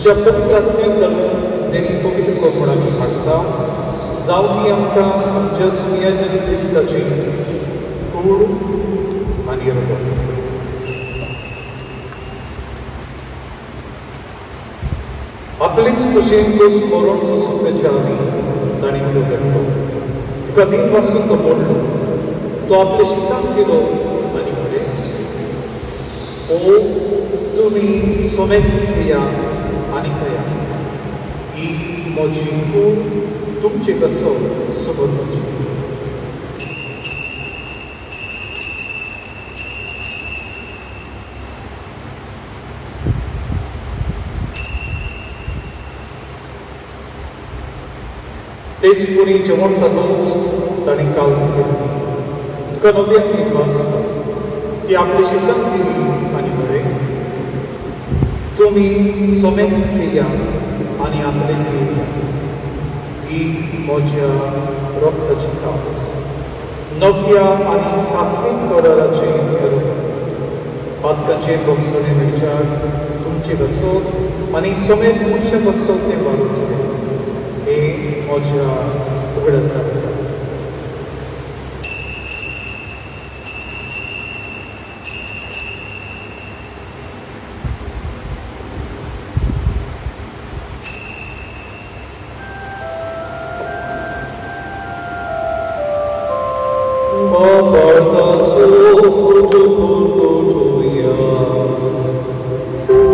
तुझ्या पवित्र आत्म्याक धरून तेणी पवित्र कोपणाक हाडटा जावं ती आमकां आमच्या सुया जेजू क्रिस्ताची कूड आनी रगत आपलीच कुशीन तो स्मरण सुसुकाच्या आदी ताणी म्हणून घेतलो तुका दिन पासून तो मोडलो तो आपल्या शिसांक केलो आनी म्हणे ओ तुमी सोमेस्त घेयात आनी खयात ही म्हजी कूड तुमचे कसो समोरची तेच कोणी जेवण जातोच ताणें कावच केली तुका नव्यान निर्वास ती आपल्या शिसांक दिली आनी म्हळें तुमी सोमेस्त घेया आनी आतले घेया ही म्हज्या रक्ताची कावस नव्या आनी सासवीक दोराराचे पातकांचेर बक्षणे विचार तुमचे बसोत आनी सोमेस्त मनशा बसोत तें वाडूतले हे म्हज्या उगडासाक So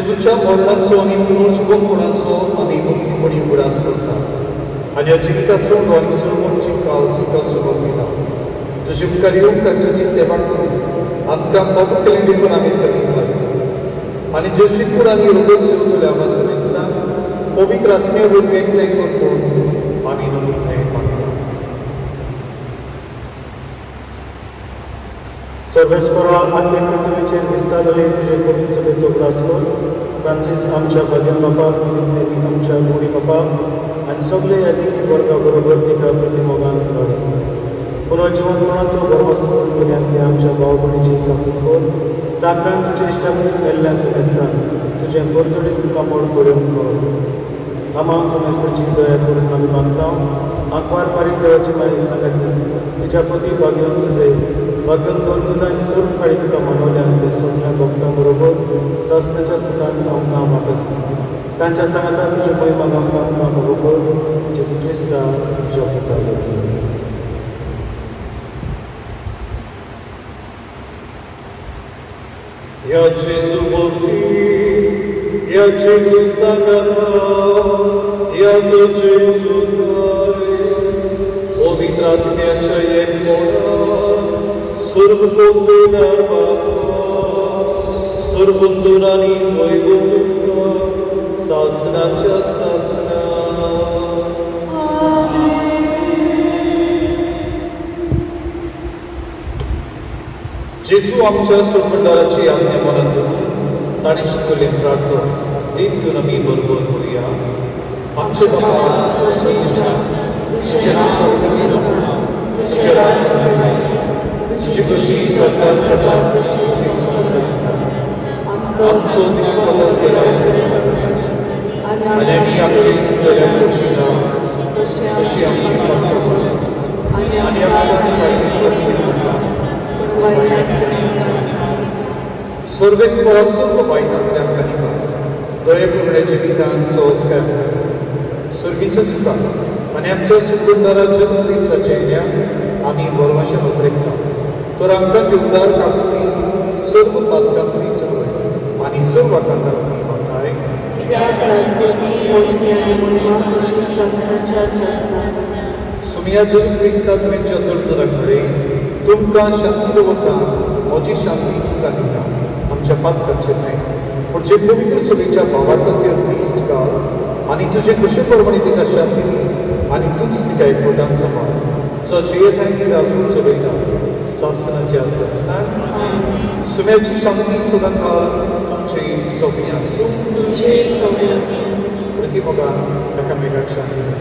जेजूच्या मरणाचो आनी पुनर्जीवनपणाचो आमी भक्तीपणी उगडास करतात आनी ह्या जिविताचो गोंयचो काळ सुद्दां सुरू दिता. तुजे मुखार येवंक काय तुजी सेवा करून आमकां फावो केलें देखून आमी तुका दिवंक आसा आनी जेजूची कूड आनी रोगत सुरू केल्या आमकां दिसता पवित्र आत्मे वरवीं एकठांय करून आमी नमुथाय मागता. सर्वेस्परा आदले पृथ्वीचे विस्तारले तुझे पवित्र सभेचो उगडास कर. फ्रांसीस आमच्या भजन बापाक, फिलिप आमच्या मोडी बापाक आनी सगळे यादिकी वर्गा बरोबर एका प्रतिमोगान घडय. पुनर्जीवनपणाचो धर्मस्वरूप पर्यंत ते आमच्या भाव भयणीची कामत कर. तांकां तुजे इश्टावणी मेल्ल्या समेस्तान तुजें परजोडीत कामोड करून कर. आमा समेस्ताची दया करून आमी मागता. आंकवार पारीक देवाची माही सांगाती तिच्या पती भाग्योन तुजे भाग्योन दोन मुदांनी सोड काळी तुका मानवल्यान ते सगळ्या भक्तां बरोबर सस्नाच्या सुखान आमकां मागत. तांच्या सांगाता तुजे महिमा आमकां खबर कर. जेजू क्रिस्ता तुज्या पुता लागीं. या जेजू वरवीं या जेजू सांगाता याचो जेजू पवित्र आत्म्याच्या एकपणान सर्वभूतांर बापा सर्वभूतांर आनी वैभव सासनाच्या सासना. जेजू आमच्या सोडमंडळाची आज्ञा मनात दवरून ताणें शिकयलें प्रार्थना देख घेवन आमी बरोबर करुया. आमचे बाबा तुजें नांव पवित्र जावं, तुजें राज्य येवं, तुजी कशी सरकार जाता तशी संवसारीक जाता. आमचो दिसपलो तें आयज आनी आमी आमचे चुकलेल्या पक्षीना तशी आमची पातळ पडस आनी आमकां फायदे करून नाका. सर्वेस्परा सर्व वायटांतले आमकां निवळ. दया करून जिवितांत संस्कार सर्गीच्या सुखान आनी आमच्या सुखदारा जेजू क्रिस्ताचे येयल्या आमी बरवाशेन उतरयता. तर आमकां जीवदार काकुती सर्व पातकांतली सवय आनी सर्व वाठारांतली मागताय. सुमिया जेजू क्रिस्ता तुमच्या दर्दरा कडेन तुमकां शांती दवरता. म्हजी शांती तुमकां दिता. आमच्या पातकांचेर न्हय पूण जे पवित्र सभेच्या भावार्थाचेर दिश्ट घाल आनी तुजे कशे परमणे तिका शांती दी आनी तूंच तिका एकवटान सांबाळ. जो जियेथांगी राजवून चलयता सासनाच्या सासनान सुम्याची शांती सदां काळ तुमचे सगळीं आसूं. प्रतिमोगान एकामेकाक शांती दी.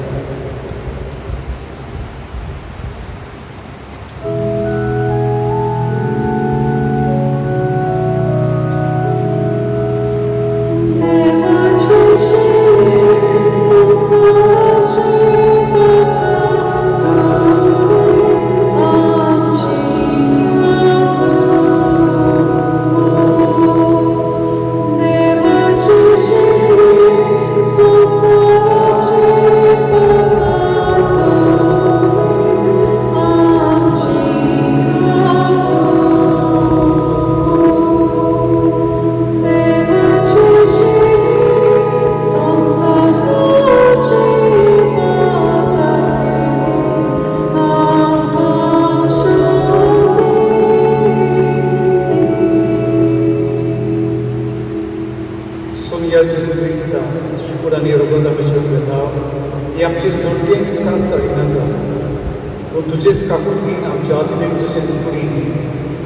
तुजेच काकुतीन आमच्या आत्मेक जशेंच करी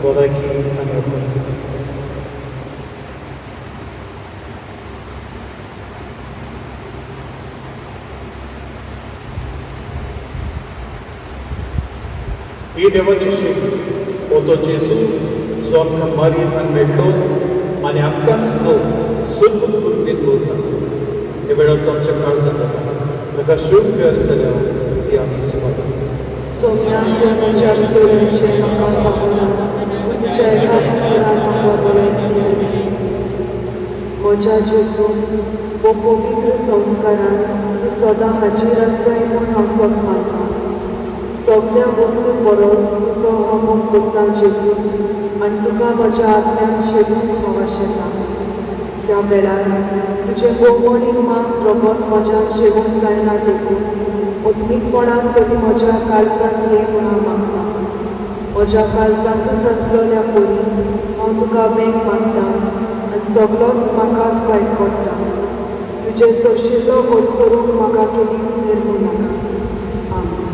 भलायकी आनी अपूर्ती. ही देवाची शीक हो तो जेजू जो आमकां मारयेंतल्यान मेळ्ळो आनी आमकांच तो सुख करून दवरता. हे वेळार तो आमच्या काळजांत जाता. ताका शोक कर जाल्यार ती आमी सुवात. म्हज्या जेजू वो पवित्र संस्कारान तूं सदां हाजीर आसाय म्हूण हांव सोब मानता. सगळ्या वस्तू परस तुजो हांव मोग करता जेजू आनी तुका म्हज्या आत्म्यान शेदूंक हवस येता. अमक्या वेळार तुजे भोवमणीक मास रगत म्हज्यान शेवूंक जायना देखून ओतमीकपणान तरी म्हज्या काळजांत ये म्हूण हांव मागतां. म्हज्या काळजांतूच आसलेल्या परी हांव तुका वेग मागतां आनी सगळोच म्हाका तुका आयकता. तुजे सरशिल्लो भरसरूंक म्हाका केलीच निर्मूळ नाका. आमीन.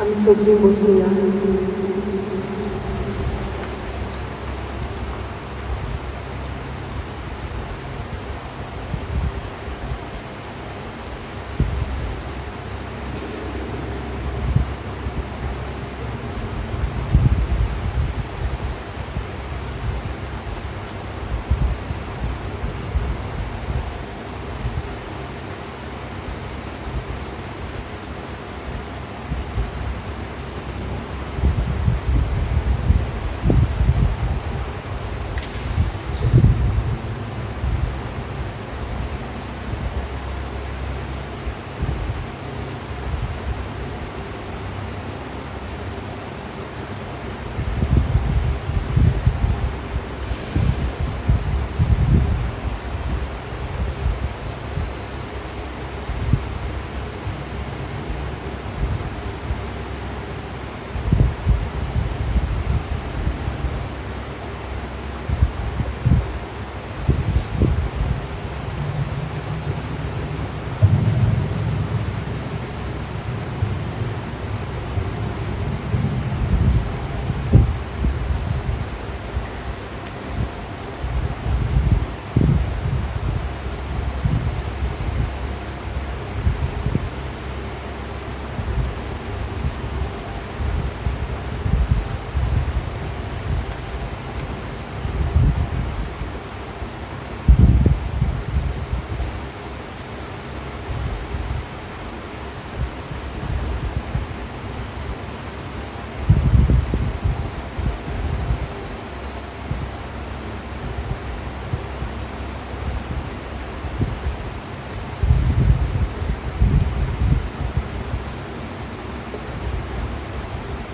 आमी सगळीं बसुया.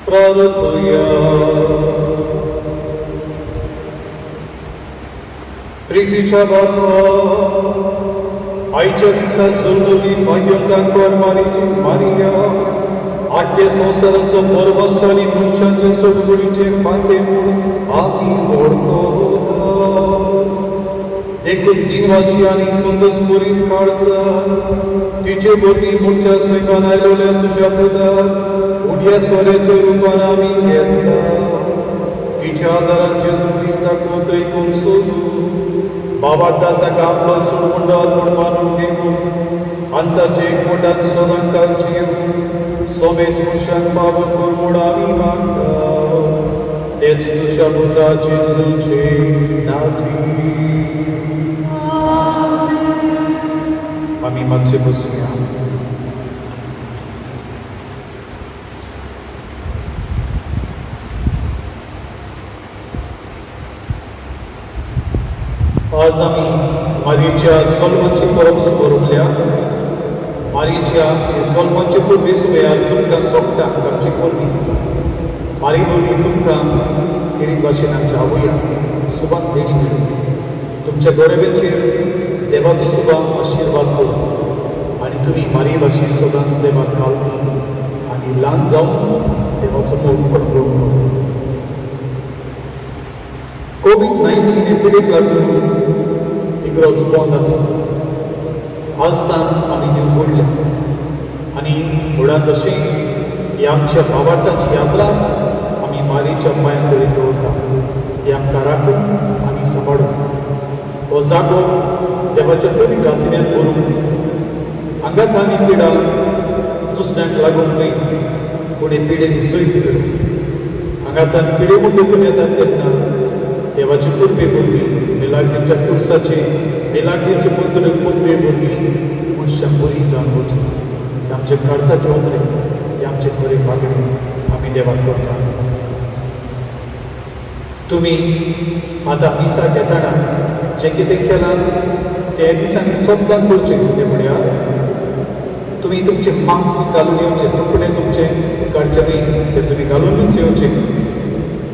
प्रार्थूया. प्रितीच्या बापा, आयच्या दिसा सोडली भाग्यवंतांकर मारिया आख्या संवसाराचो परवासो आनी मनशाचे सडगुडीचे खाते म्हूण आमी वळखता. देखून दिनवाशी आनी सुंदर स्फुरीत काळसा तिचे भोवती मनशा सैमान आयलोल्या तुज्या पुताक उण्या सोऱ्याच्या रूपान आमी घेतला. तिच्या आदारान जेजू क्रिस्ताक कोतरेकून सोदून बाबार्थान ताका आपलो सोडमंडळ म्हूण मानून घेवन आनी ताचे एकवटान सदांकाल जियेवून सोबेस मनशांक पावत कर म्हूण आमी मागता. तेच तुज्या पुता जेजूचे नांवी. आमी मातशे बसूया. आज आमी मारीच्या सोलमाची परब सुरल्या. मारीच्या सोलमाचे पुर्वी सुबेयार तुमकां सोंपता करचे पडली. मारी वरवीं तुमकां कितें भाशेन आमच्या आवया सुबाक देणी मेळ्ळी. तुमच्या गोरेबेचेर देवाचो सुबाक आशिर्वाद करून आनी तुमी मारी भाशेन सदांच देवाक घालती आनी ल्हान जावन देवाचो मोग पडलो. कोविड-19 एपिडेमिक लागून इग्रोज बंद आसा. आजतान आमी दिवन पडले आनी फुडां तशी ही आमच्या भावार्थाची यात्राच आमी मारीच्या पांयां तळी दवरता. ती आमकां राखून आनी सांबाळून हो जागो देवाच्या पवित्र आत्म्यान भरून हांगात आनी पिडा दुसऱ्यांक लागूंक न्हय पूण हे पिडेन जैत घडोवन हांगातान पिडे म्हूण देखून येतात तेन्ना देवाचे कुरबे वरवीं मिलाग्रीच्या कुर्साचे मिलाग्रीचे पोतरे वरवीं मनशां बरी जावन वचून आमचे खर्चाचे वतरे हे आमचे बरे मागणी आमी देवाक करता. तुमी आतां मिसा घेतना जें कितें केलां ते दिसांनी सोबतां करचें कितें म्हळ्यार तुमी तुम्ही तुमचे मास्क घालून येवचे, कपडे तुमचे काडचे न्ही, ते तुम्ही घालूनच येवचे.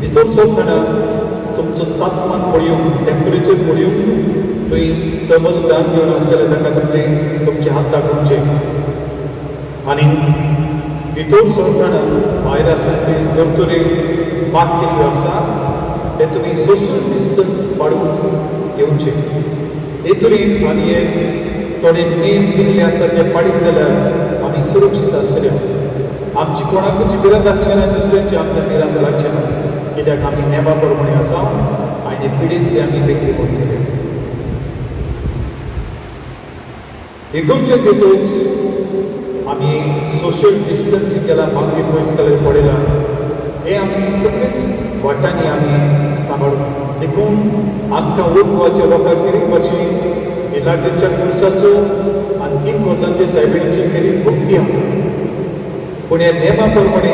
भितर सरतना तुमचो तापमान पळयोवन, टेम्परेचर पळयोवन तुवें तबलदान घेवन आसतले ताका तुमचे हात दाखोवचे. आनी भितर सरतना भायर आसा ते दोतोरे मार्क केल्ल्यो आसा ते तुमी सोशल डिस्टन्स पाळून येवचे. हे तरेन आमी हे थोडे नेम दिल्ले आसा ते पाळीत जाल्यार आमी सुरक्षीत आसतले. आमची कोणाकूच भिरांत आसची ना, दुसऱ्यांची आमकां भिरांत लागचे ना, कित्याक आमी नेमा प्रमाणे आसा आनी पिडींतली आमी वेगळी करतले. इगर्जेक येतूच आमी सोशल डिस्टन्सिंग केला, मागीर पयस केलें पडयला. हे आमी सगळेच वाटांनी आमी सांबाळून देखून आमकां गोवाच्या लोकांक कितें भाशेन हे लागींच्या पुरसाचो आनी 3 वर्सांचे सायबिणीची केली भक्ती आसा. पूण ह्या नेमा प्रमाणे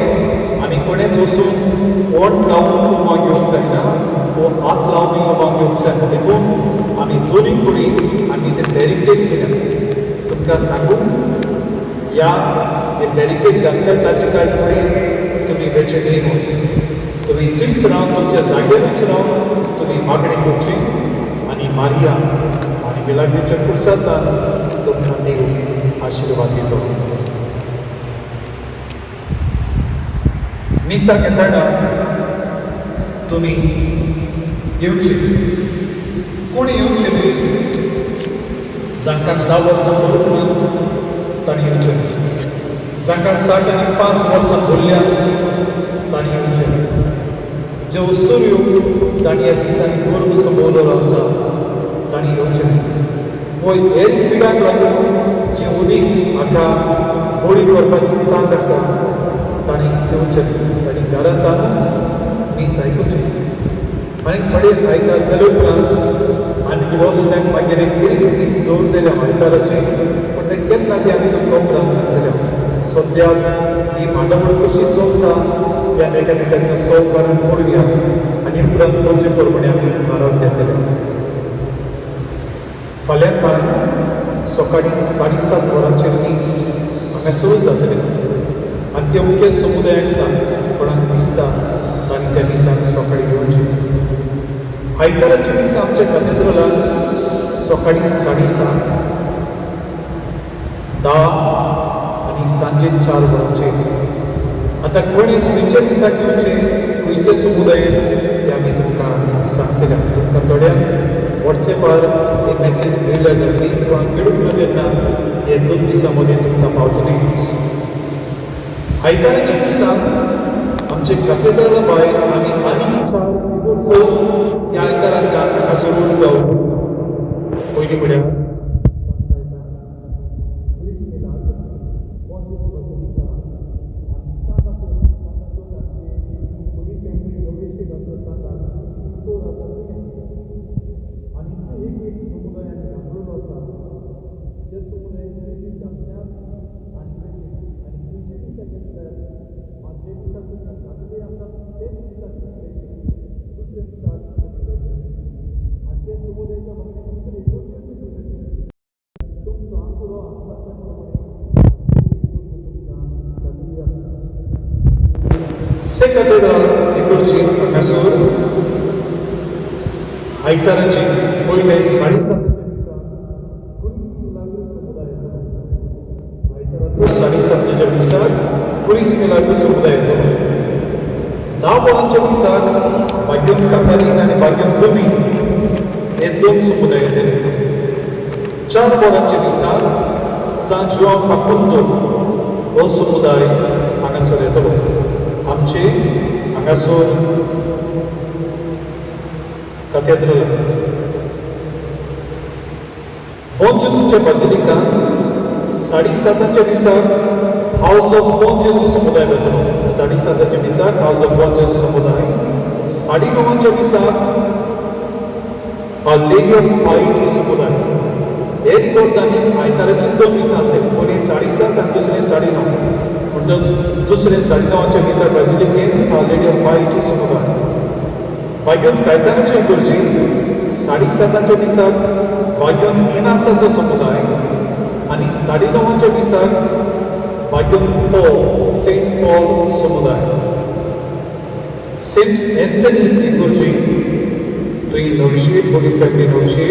आमी कोणेच वचून ओंठ लावन उमा घेवंक जायना, वो हात लावन उमा घेवंक जायना. देखून आमी दोनूय कडेन आमी ते बॅरिकेड केल्यात. तुमकां सांगून ह्या हे बॅरिकेड घातल्यात ताचे कांय फुडें तुमी वेचे न्ही म्हूण. तुमी थंयच रावन तुमच्या जाग्यारूच रावन तुमी मागणी करची आनी मारया आनी मिलाग्रीच्या पुरसांतान तुमकां देव आशिर्वाद दितलो. मिसाक येताना तुमी येवचे, कोण येवचे न्ही. जांकां 10 वर्सां भरल्यात तांणी येवचें, जांकां 60 आनी 5 वर्सां भरल्यात तांणी येवचें. जे वस्तुऱ्यो जाणी ह्या दिसांनी गर्व संबोवलेलो आसा तांणी येवचें. पळय हेर पिडाक लागून जी उदीक हाका होळी करपाची तांक आसा तांणी येवचें, तांणी घरांतानूच मीस आयकुचें. आनी थोडे आयतार जाले उपरांत आनी वचल्याक मागीर एक कितें दीस दवरतले आयताराचे, पूण ते केन्ना ते आमी तुमकां उपरांत सांगतले. सद्याक ही मांडावळ कशी चलता त्या एकामेकाच्या सहकारान पळोवया आनी उपरांत करचे प्रमाणे आमी थाराव घेतले. फाल्यांतान सकाळीं 7:30 वरांचेर मीस हांगासरूच जातले. आनी ते मुखेल समुदायाक कोणाक दिसता तांणी त्या मिसाक सकाळीं येवचें. आयताराच्या दिसा आमच्या कॅथेड्रलांत सकाळीं 7:30, 10 आनी सांजे 4 वरांचेर. आतां कोणी खंयच्या दिसाक येवचें, खंयचे समुदायान ते आमी तुमकां सांगतले. तुमकां थोड्यांक वॉट्सॅपार एक मॅसेज मेळ्ळ्या जातली, कोणाक मेळूंक ना तेन्ना हे 2 दिसां मदीं तुमकां पावतलें. आयताराच्या दिसाक आमचे कॅथेड्रला भायर आमी आनीक 4 ह्या आयताराक हाचो रूट जावं. पयलीं म्हळ्यार से कॅथेड्रल इगर्जे हांगासर आयताराचे पयले 7:30 7:30 दिसाक पुलीस मिलाग्रो समुदाय येतलो. 10 वरांच्या दिसाक भाग्योन कातारीन आनी भाग्योन दुमी हे 2 समुदाय येतले. 4 वरांच्या दिसाक सान जुआंव फाकुंदो हो समुदाय हांगासर येतलो. आमचे हांगासर कॅथेड्रलांत बॉन जेजूच्या बाजिलिकान 7:30 दिसाक हावस ऑफ बॉन जेजू समुदाय जातलो. 7:30 दिसाक हावस ऑफ बॉन जेजू समुदाय. 9:30 दिसाक लेडी ऑफ पायटी समुदाय. हे रिपोर्ट्सांनी आयताराची 2 दिसां आसतली, पयलीं 7:30 आनी दुसरें 9:30. म्हणटच दुसरें 9:30 दिसाक बाजिलिकेंत लेडी ऑफ पायटी समुदाय. भाग्योंत कायतानाचे इगर्जेंत 7:30 दिसाक भाग्योंत इनासाचो समुदाय आनी 9:30च्या दिसाक भाग्योन सेंट पॉल समुदाय, सेंट एंथनी इगुर्जींत थंय 900 होली फॅमिली 900,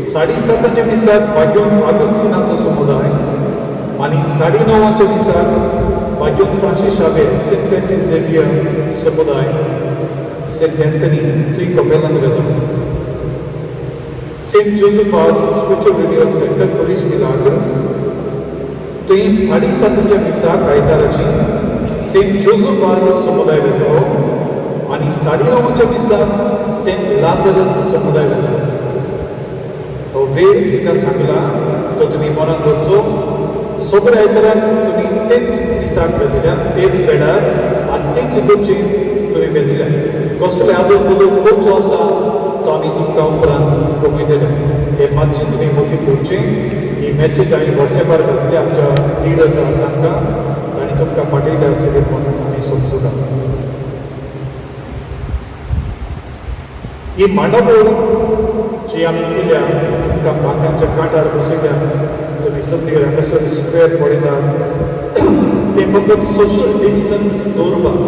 7:30च्या दिसाक भाग्योन आगुस्तिनाचो समुदाय आनी 9:30च्या दिसाक भाग्योन फ्रांसीस शाबेर सेंट फ्रांसीस झेवियर समुदाय सेंट एंथनी थंय कपेलांत वता. सेंट जोसेफास स्पिरिच्युअल रिन्यूअल सेंटर पुलिस मिलाग्र थंय 7:30च्या दिसाक आयताराची सेंट जोसेफास समुदाय वतलो आनी 9:30च्या दिसाक सेंट लाझरस समुदाय वतलो. तो वेळ तुमकां सांगला तो तुमी मनात दवरचो. सगळ्या आयताराक तुमी तेच दिसाक वेतल्यान, तेच वेळार आनी तेच इगर्जेन तुमी वेतल्यान. कसले आदर बदल करचो आसा तो आमी तुमकां उपरांत कळयतले. हे मातशें तुमी मतींत दवरचें. ही मॅसेज हांवें वॉट्सॅपार घातली आमच्या लिडर्स आसा तांकां, तांणी तुमकां पाठयल्या आसतली म्हणून आमी समजुता. ही मांडावळ जी आमी केल्या तुमकां बांकांच्या कांठार बसयल्या, तुमी सगळीं हांगासर स्क्वेअर पळयतात, ते फकत सोशल डिस्टन्स दवरपाक.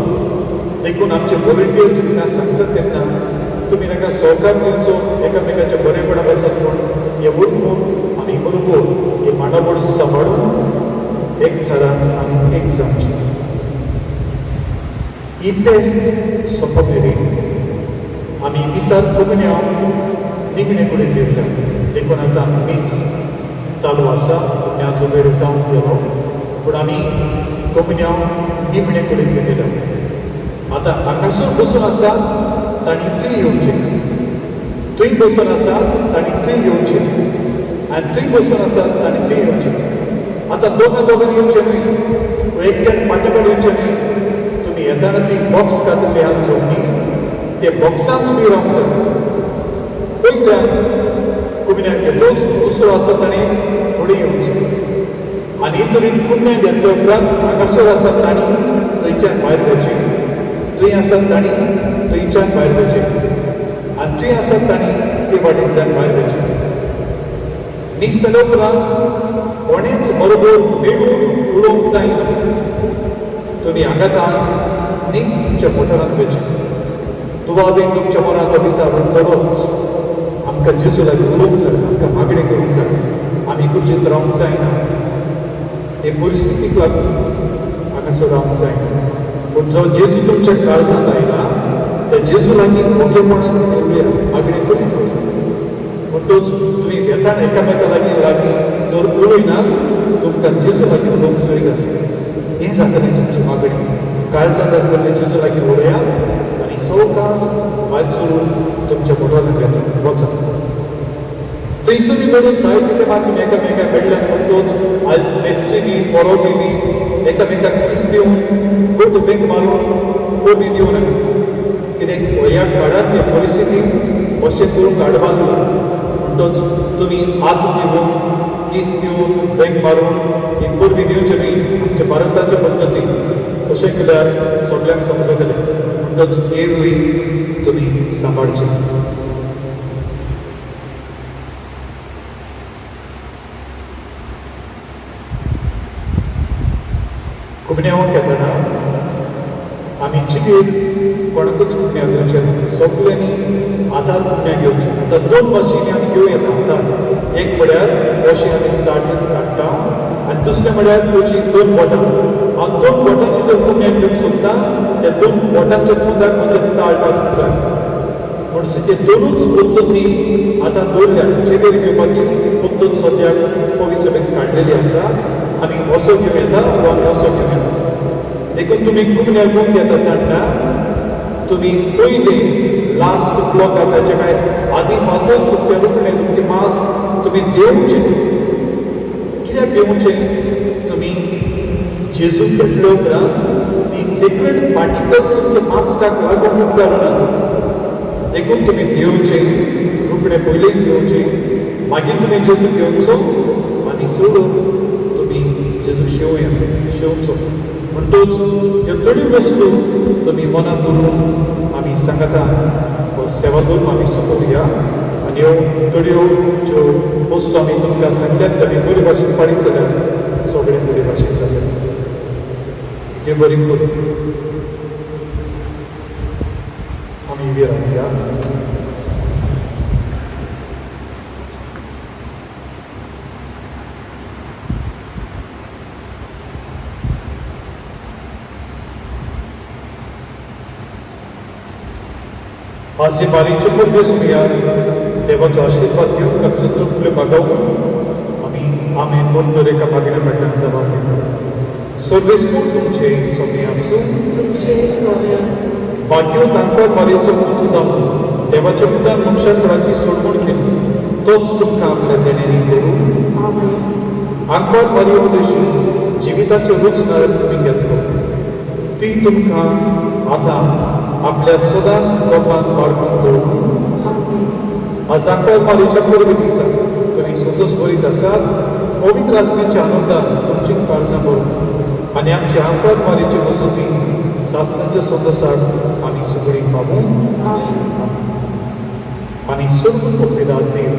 देखून आमचे वॉलंटियर्स तुमकां सांगतात तेन्ना तुमी ताका सहकार दिवचो, एकामेकाच्या बरेपणा पासून पूण हे वळखून आमी बरोबर ही मांडावळ सांबाळून एक थरान आमी एक जावचें. ही पेस्ट सोंपप मेरेन आमी मिसाक कोंकण्या निमणे कडेन दितल्या. देखून आतां मीस चालू आसा, कोंकण्याचो वेळ जावन गेलो, पूण आमी कोंकण्या निमणे कडेन दितल्या. आतां हांगासर बसून आसा तांणी थंय येवचें, थंय बसून आसा तांणी थंय येवचें, आनी थंय बसून आसा तांणी थंय येवचें. आतां दोगांनी येवचें न्हय, एकट्यान पाटेबड येवचें न्हय. तुमी येताना ती बॉक्स घातलेली आहा जोडणी, ते बॉक्सान तुमी रावंक जाय. पयल्यान कुमण्याक घेतोच दुसरो आसा ताणें फुडें येवचें आनी तुमी कुमण्याक घेतल्या उपरांत हांगासर आसा तांणी थंयच्यान भायर वचचें, थंय आसात तांणी थंयच्यान भायर वचचें आनी थंय आसात तांणी ते वाटेंतल्यान भायर वचचें. मीस जाल्या उपरांत कोणेच बरोबर मेळून उडोवंक जायना. तुमी हांगातान नीट तुमच्या मोटरांत वचचें. तुवा बीन तुमच्या मनांत तो विचार उरतलोच, आमकां जेजू लागीं उलोवंक जाय, आमकां मागणें करूंक जाय, आमी कुर्चींत रावंक जायना. ते परिस्थितीक लागून हांगासर रावंक जायना. पूण जो जेजू तुमच्या काळजांत आयला त्या जेजू लागीं मोगेपणान तुमी उलया, मागणें करीत वचा. म्हणटूच तुमी वेतान एकामेका लागीं जर उलयना तुमकां जेजू लागीं उलोवंक सोय आसा. हें जातलें तुमची मागणी. काळजांत आसतलें जेजू लागीं उलया आनी सवकास भायर सरून तुमच्या मोटरान वचा. थंयसर मेळून जायते तेंपार तुमी एकामेका मेळ्ळ्यान म्हणटूच आयज फेस्टिनी परोबिनी एकामेकाक किस दिवन कोट बेग मारून कोणी दिवं नाका. कित्याक ह्या काळांत ह्या परिस्थितीक अशें करून काडपाक म्हणटूच तुमी हात दिवन किस दिवन बेग मारून ही कोरबी दिवचें न्ही. आमच्या भारताच्या पद्दतीन अशें केल्यार सगळ्यांक समजतलें. म्हणटूच हेवूय तुमी सांबाळचें. कुमण्यावंक येतना आमी चिबीर कोणाकूच कुमण्या घेवचें ना. सगल्यांनी आतां कुमण्या घेवचें. आतां दोन भाशेनी आमी घेवं येता. आतां एक म्हळ्यार अशें आमी ताटांत काडटा आनी दुसरें म्हळ्यार अशीं दोन बोटां. हांव दोन बोटांनी जर कुमण्या घेवंक सोदता त्या दोन बोटांच्या मुदाक म्हजें ताट आसूंक जाय. म्हणून ते दोनूच पद्दती आतां दवरल्या. चिबीर घेवपाची पद्दत सद्याक पवित्र सभेन काडलेली आसा. आमी असो घेवं येता वा आमी असो घेवं येता. देखून तुमी कुमण्या घेवंक येता तेन्ना तुमी पयलीं लास्ट ब्लॉक ताचे काय आदी मातूच तुमचें रुपणें तुमचें मास्क तुमी देंवचें. कित्याक देंवचें? तुमी जेजू घेतल्या उपरांत ती सेक्रेट पार्टिकल्स तुमच्या मास्काक लागून उपकार जातात. देखून तुमी देंवचें, रुपणें पयलींच देंवचें, मागीर तुमी जेजू घेवचो आनी सोडून तुमी जेजू शेवचो. म्हणटूच ह्यो थोड्यो वस्तू तुमी मनांत दवरून आमी सांगाता सेवा दवरून आमी सकयल या ह्यो घडयो ज्यो वस्तू आमी तुमकां सांगल्यात आमी बरे भाशेन पाळीत जाल्यार सगळें बरे भाशेन जातलें. देव बरी करूं. आमी उबी रावया. आज बारीचे पडले सुमियार देवाचो आशीर्वाद घेवन आमचे तकल्यो मागोवन आमी आमेन म्हणून एका मागण्या पडल्यान जबाब दिता. सर्वेस्पूर तुमचे सोमे आसूं. तुमचे सोने आसूं. भाग्यो तांकां बारीचो पूत जावन देवाच्या पुतान मनशाकुळाची सोडवण केली. तोच तुमकां आपल्या देणेनी करूं. आमेन. आंकवार बारी उपदेशी जिविताचें रूच नरक तुमी घेतलो. ती तुमकां आतां आपल्या सदांच लोकांक वाडकून दवरून. आमेन. आज आंकवार बारीच्या परबी दिसा तुमी सदोस बरीत आसात. पवित्र आत्म्याच्या आनंदान तुमची काळजां भरून आनी आमच्या आंकवार बारीचे वसुती सासणाच्या सदोसाक आमी सगळीं पावूं. आमेन. आनी सर्व पवित्र देव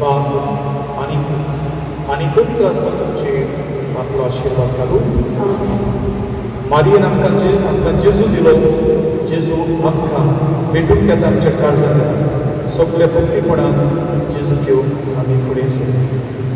बाप आनी पवित्र आत्मा तुमचेर आपलो आशिर्वाद घालूं. आमेन. मारयेन आमकां जेजू दिलो. जेजू आमकां भेटूंक येता आमच्या काळजांत. सगळ्या भक्तीपणान जेजू घेवन आमी फुडें सरया.